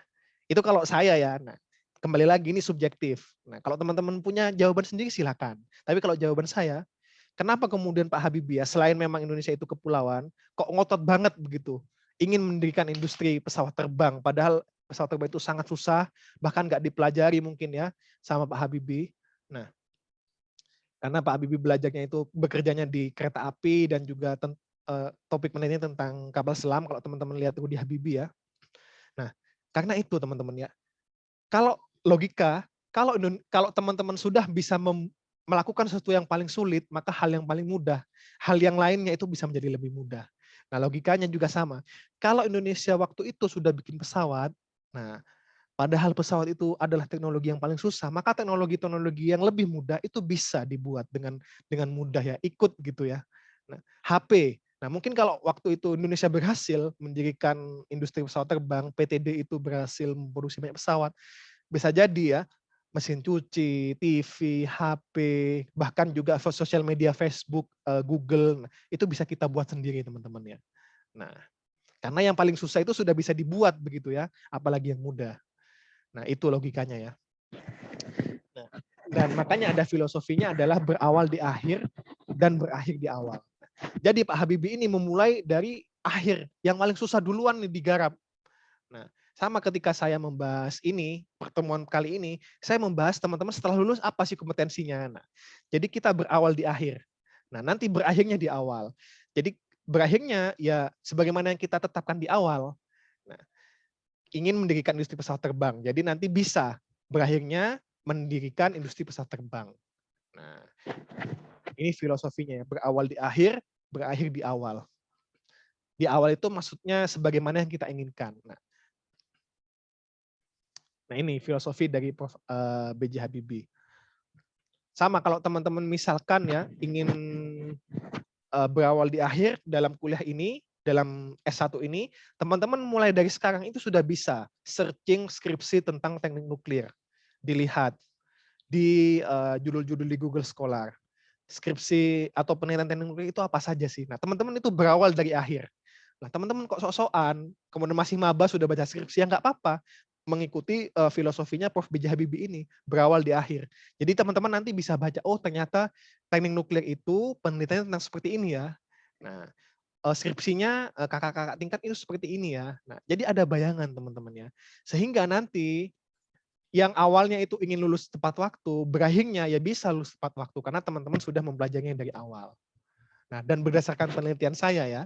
itu kalau saya ya. Nah, kembali lagi ini subjektif. Nah, kalau teman-teman punya jawaban sendiri silakan. Tapi kalau jawaban saya, kenapa kemudian Pak Habibie ya, selain memang Indonesia itu kepulauan, kok ngotot banget begitu, ingin mendirikan industri pesawat terbang, padahal pesawat terbang itu sangat susah, bahkan nggak dipelajari mungkin ya sama Pak Habibie. Nah, karena Pak Habibie belajarnya itu bekerjanya di kereta api dan juga topik penelitian tentang kapal selam, kalau teman-teman lihat Rudi Habibie ya. Nah, karena itu teman-teman ya, kalau logika, kalau teman-teman sudah bisa melakukan sesuatu yang paling sulit, maka hal yang paling mudah, hal yang lainnya itu bisa menjadi lebih mudah. Nah, logikanya juga sama. Kalau Indonesia waktu itu sudah bikin pesawat, nah, padahal pesawat itu adalah teknologi yang paling susah, maka teknologi-teknologi yang lebih mudah itu bisa dibuat dengan mudah ya, ikut gitu ya. Nah, HP. Nah, mungkin kalau waktu itu Indonesia berhasil mendirikan industri pesawat terbang, PTD itu berhasil memproduksi banyak pesawat, bisa jadi ya, mesin cuci, TV, HP, bahkan juga sosial media Facebook, Google, itu bisa kita buat sendiri teman-teman ya. Nah, karena yang paling susah itu sudah bisa dibuat begitu ya, apalagi yang mudah. Nah, itu logikanya ya. Nah, dan makanya ada filosofinya adalah berawal di akhir dan berakhir di awal. Jadi Pak Habibie ini memulai dari akhir, yang paling susah duluan nih digarap. Nah, sama ketika saya membahas ini, pertemuan kali ini, saya membahas teman-teman setelah lulus apa sih kompetensinya. Nah, jadi kita berawal di akhir. Nah, nanti berakhirnya di awal. Jadi berakhirnya ya sebagaimana yang kita tetapkan di awal. Nah, ingin mendirikan industri pesawat terbang. Jadi nanti bisa berakhirnya mendirikan industri pesawat terbang. Nah, ini filosofinya ya, berawal di akhir, berakhir di awal. Di awal itu maksudnya sebagaimana yang kita inginkan. Nah ini filosofi dari Prof. B.J. Habibie. Sama kalau teman-teman misalkan ya ingin berawal di akhir dalam kuliah ini, dalam S1 ini, teman-teman mulai dari sekarang itu sudah bisa searching skripsi tentang teknik nuklir. Dilihat di judul-judul di Google Scholar. Skripsi atau penelitian teknik nuklir itu apa saja sih? Nah, teman-teman itu berawal dari akhir. Nah, teman-teman kok sok-sokan, kemudian masih maba sudah baca skripsi, ya nggak apa-apa. Mengikuti filosofinya Prof. B.J. Habibie ini, berawal di akhir. Jadi teman-teman nanti bisa baca, oh ternyata teknik nuklir itu penelitiannya tentang seperti ini ya. Nah, skripsinya kakak-kakak tingkat itu seperti ini ya. Nah, jadi ada bayangan teman-teman ya. Sehingga nanti yang awalnya itu ingin lulus tepat waktu, berakhirnya ya bisa lulus tepat waktu karena teman-teman sudah mempelajarinya dari awal. Nah, dan berdasarkan penelitian saya ya,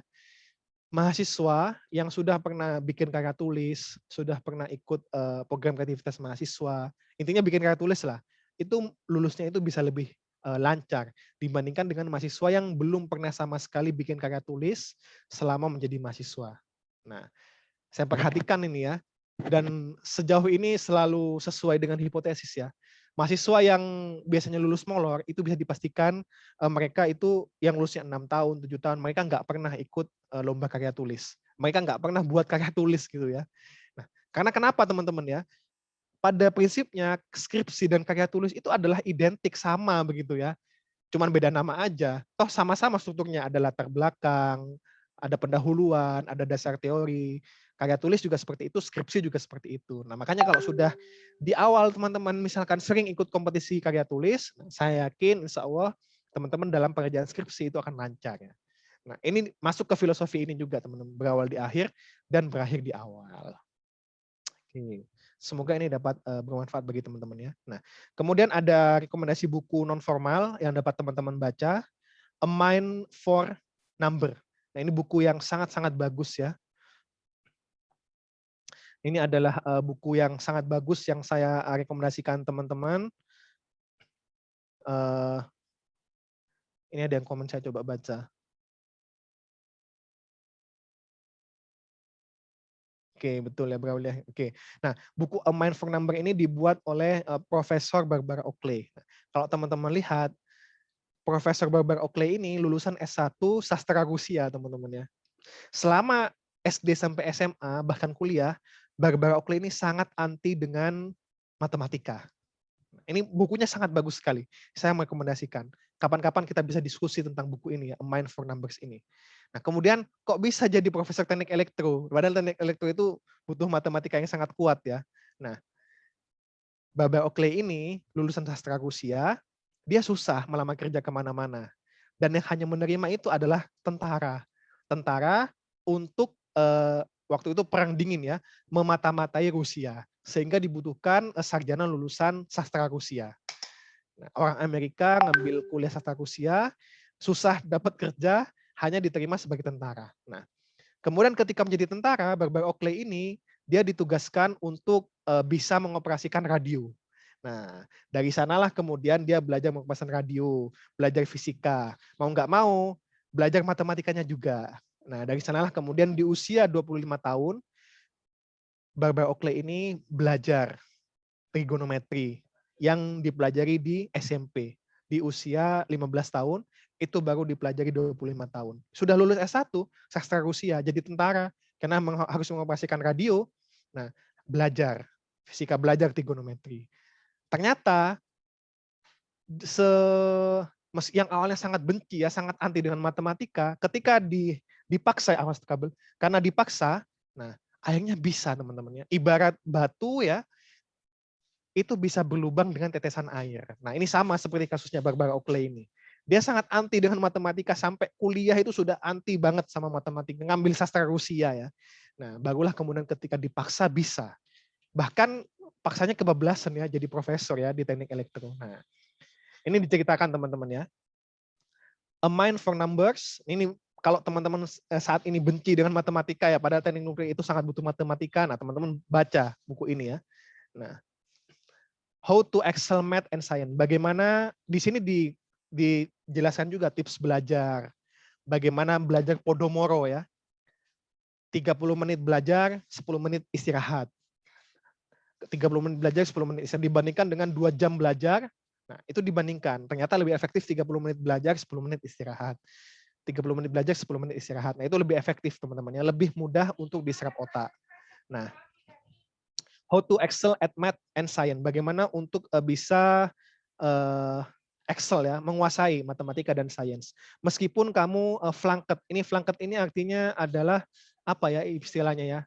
mahasiswa yang sudah pernah bikin karya tulis, sudah pernah ikut program kreativitas mahasiswa, intinya bikin karya tulis lah, itu lulusnya itu bisa lebih lancar dibandingkan dengan mahasiswa yang belum pernah sama sekali bikin karya tulis selama menjadi mahasiswa. Nah, saya perhatikan ini ya, dan sejauh ini selalu sesuai dengan hipotesis ya. Mahasiswa yang biasanya lulus molor itu bisa dipastikan mereka itu yang lulusnya 6 tahun, 7 tahun, mereka nggak pernah ikut lomba karya tulis. Mereka nggak pernah buat karya tulis gitu ya. Nah, karena kenapa teman-teman ya? Pada prinsipnya skripsi dan karya tulis itu adalah identik sama begitu ya. Cuman beda nama aja. Toh sama-sama strukturnya, ada latar belakang, ada pendahuluan, ada dasar teori. Karya tulis juga seperti itu, skripsi juga seperti itu. Nah, makanya kalau sudah di awal teman-teman misalkan sering ikut kompetisi karya tulis, saya yakin insya Allah teman-teman dalam pengerjaan skripsi itu akan lancar ya. Nah, ini masuk ke filosofi ini juga teman-teman, berawal di akhir dan berakhir di awal. Oke. Semoga ini dapat bermanfaat bagi teman-teman ya. Nah, kemudian ada rekomendasi buku non formal yang dapat teman-teman baca, A Mind for Number. Nah, ini buku yang sangat-sangat bagus ya. Ini adalah buku yang sangat bagus yang saya rekomendasikan teman-teman. Ini ada yang komen, saya coba baca. Oke, betul ya, berawal ya. Oke. Nah, buku A Mind for Number ini dibuat oleh Profesor Barbara Oakley. Nah, kalau teman-teman lihat, Profesor Barbara Oakley ini lulusan S1 sastra Rusia, teman-teman ya. Selama SD sampai SMA, bahkan kuliah, Barbara Oakley ini sangat anti dengan matematika. Ini bukunya sangat bagus sekali. Saya merekomendasikan. Kapan-kapan kita bisa diskusi tentang buku ini ya, A Mind for Numbers ini. Nah, kemudian kok bisa jadi profesor teknik elektro? Padahal teknik elektro itu butuh matematika yang sangat kuat ya. Nah, Barbara Oakley ini lulusan sastra Rusia, dia susah melamar kerja kemana-mana. Dan yang hanya menerima itu adalah tentara. Tentara untuk waktu itu perang dingin ya, memata-matai Rusia. Sehingga dibutuhkan sarjana lulusan sastra Rusia. Nah, orang Amerika ngambil kuliah sastra Rusia, susah dapat kerja, hanya diterima sebagai tentara. Nah, kemudian ketika menjadi tentara, Barbara Oakley ini dia ditugaskan untuk bisa mengoperasikan radio. Nah, dari sanalah kemudian dia belajar mengoperasikan radio, belajar fisika, mau nggak mau belajar matematikanya juga. Nah, dari sanalah kemudian di usia 25 tahun, Barbara Oakley ini belajar trigonometri yang dipelajari di SMP. Di usia 15 tahun, itu baru dipelajari 25 tahun. Sudah lulus S1, sastra Rusia, jadi tentara, karena harus mengoperasikan radio. Nah, belajar fisika, belajar trigonometri. Ternyata, yang awalnya sangat benci, ya, sangat anti dengan matematika, ketika dipaksa, awas kabel, karena dipaksa, nah akhirnya bisa teman-teman ya. Ibarat batu ya, itu bisa berlubang dengan tetesan air. Nah, ini sama seperti kasusnya Barbara Oakley ini. Dia sangat anti dengan matematika, sampai kuliah itu sudah anti banget sama matematika, ngambil sastra Rusia ya. Nah, barulah kemudian ketika dipaksa bisa. Bahkan paksanya kebablasan ya, jadi profesor ya di teknik elektro. Nah, ini diceritakan teman-teman ya. A Mind for Numbers, ini kalau teman-teman saat ini benci dengan matematika ya, padahal teknik nuklir itu sangat butuh matematika, nah teman-teman baca buku ini ya. Nah, How to Excel Math and Science. Bagaimana di sini dijelaskan juga tips belajar. Bagaimana belajar Pomodoro ya. 30 menit belajar, 10 menit istirahat. 30 menit belajar, 10 menit istirahat dibandingkan dengan 2 jam belajar. Nah, itu dibandingkan. Ternyata lebih efektif 30 menit belajar, 10 menit istirahat. 30 menit belajar, 10 menit istirahat. Nah, itu lebih efektif teman-teman ya, lebih mudah untuk diserap otak. Nah, How to Excel at Math and Science. Bagaimana untuk bisa excel ya, menguasai matematika dan sains. Meskipun kamu flunket. Ini flunket ini artinya adalah apa ya istilahnya ya?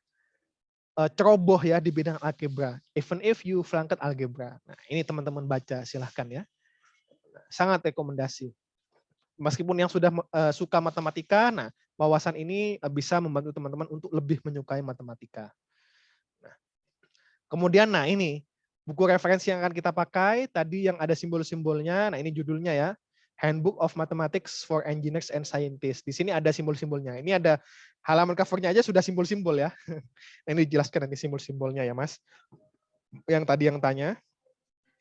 Ceroboh ya di bidang algebra. Even if you flunked algebra. Nah, ini teman-teman baca silahkan ya. Sangat rekomendasi. Meskipun yang sudah suka matematika, nah wawasan ini bisa membantu teman-teman untuk lebih menyukai matematika. Kemudian, nah ini buku referensi yang akan kita pakai tadi yang ada simbol-simbolnya. Nah ini judulnya ya, Handbook of Mathematics for Engineers and Scientists. Di sini ada simbol-simbolnya. Ini ada halaman covernya aja sudah simbol-simbol ya. Nah, ini dijelaskan nanti simbol-simbolnya ya Mas. Yang tadi yang tanya.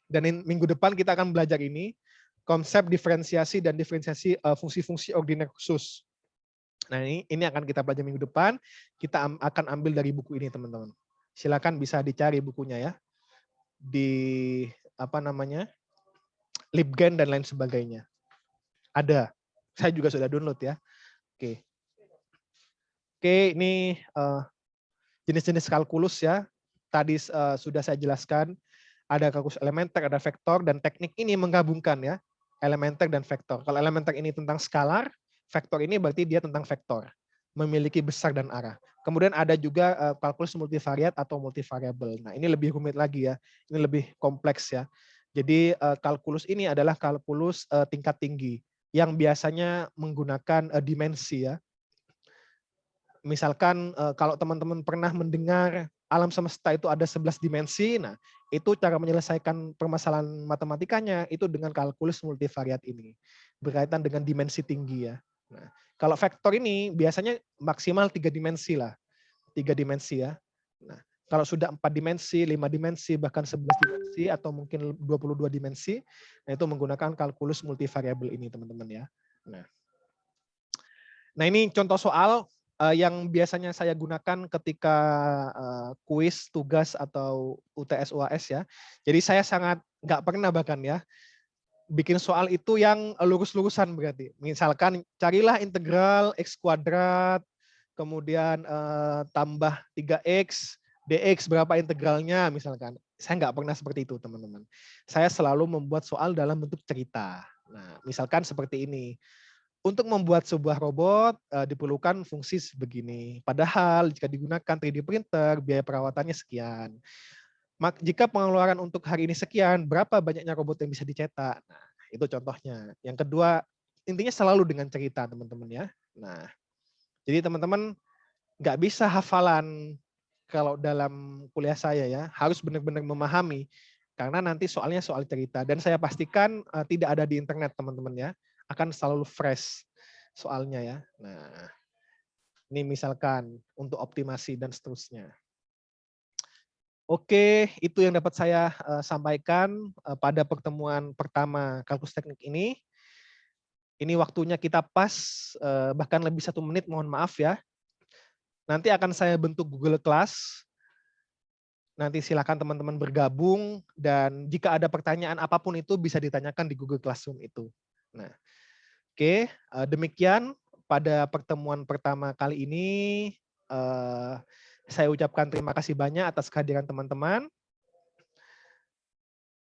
Dan minggu depan kita akan belajar ini konsep diferensiasi dan diferensiasi fungsi-fungsi ordiner khusus. Nah ini akan kita belajar minggu depan. Kita akan ambil dari buku ini teman-teman. Silakan bisa dicari bukunya ya di apa namanya LibGen dan lain sebagainya. Ada, saya juga sudah download ya. Oke, ini jenis-jenis kalkulus ya. Tadi sudah saya jelaskan. Ada kalkulus elementer, ada vektor, dan teknik ini menggabungkan ya elementer dan vektor. Kalau elementer ini tentang skalar, vektor ini berarti dia tentang vektor, memiliki besar dan arah. Kemudian ada juga kalkulus multivariat atau multivariable. Nah, ini lebih rumit lagi ya. Ini lebih kompleks ya. Jadi kalkulus ini adalah kalkulus tingkat tinggi yang biasanya menggunakan dimensi ya. Misalkan kalau teman-teman pernah mendengar alam semesta itu ada 11 dimensi, nah itu cara menyelesaikan permasalahan matematikanya itu dengan kalkulus multivariat ini. Berkaitan dengan dimensi tinggi ya. Nah, kalau vektor ini biasanya maksimal 3 dimensi lah. 3 dimensi ya. Nah, kalau sudah 4 dimensi, 5 dimensi, bahkan 11 dimensi, atau mungkin 22 dimensi, nah itu menggunakan kalkulus multivariabel ini teman-teman ya. Nah ini contoh soal yang biasanya saya gunakan ketika kuis, tugas, atau UTS UAS ya. Jadi saya sangat nggak pernah bahkan ya bikin soal itu yang lurus-lurusan berarti. Misalkan carilah integral x kuadrat, kemudian tambah 3x, dx berapa integralnya misalkan. Saya nggak pernah seperti itu teman-teman. Saya selalu membuat soal dalam bentuk cerita. Nah misalkan seperti ini. Untuk membuat sebuah robot diperlukan fungsi begini. Padahal jika digunakan 3D printer, biaya perawatannya sekian. Jika pengeluaran untuk hari ini sekian, berapa banyaknya robot yang bisa dicetak? Nah, itu contohnya. Yang kedua, intinya selalu dengan cerita, teman-teman ya. Nah, jadi teman-teman nggak bisa hafalan kalau dalam kuliah saya ya, harus benar-benar memahami. Karena nanti soalnya soal cerita. Dan saya pastikan tidak ada di internet, teman-teman ya. Akan selalu fresh soalnya ya. Nah, ini misalkan untuk optimasi dan seterusnya. Oke, itu yang dapat saya sampaikan pada pertemuan pertama kalkulus teknik ini. Ini waktunya kita pas, bahkan lebih 1 menit, mohon maaf ya. Nanti akan saya bentuk Google Class. Nanti silakan teman-teman bergabung, dan jika ada pertanyaan apapun itu bisa ditanyakan di Google Classroom itu. Nah, oke, demikian pada pertemuan pertama kali ini. Saya ucapkan terima kasih banyak atas kehadiran teman-teman.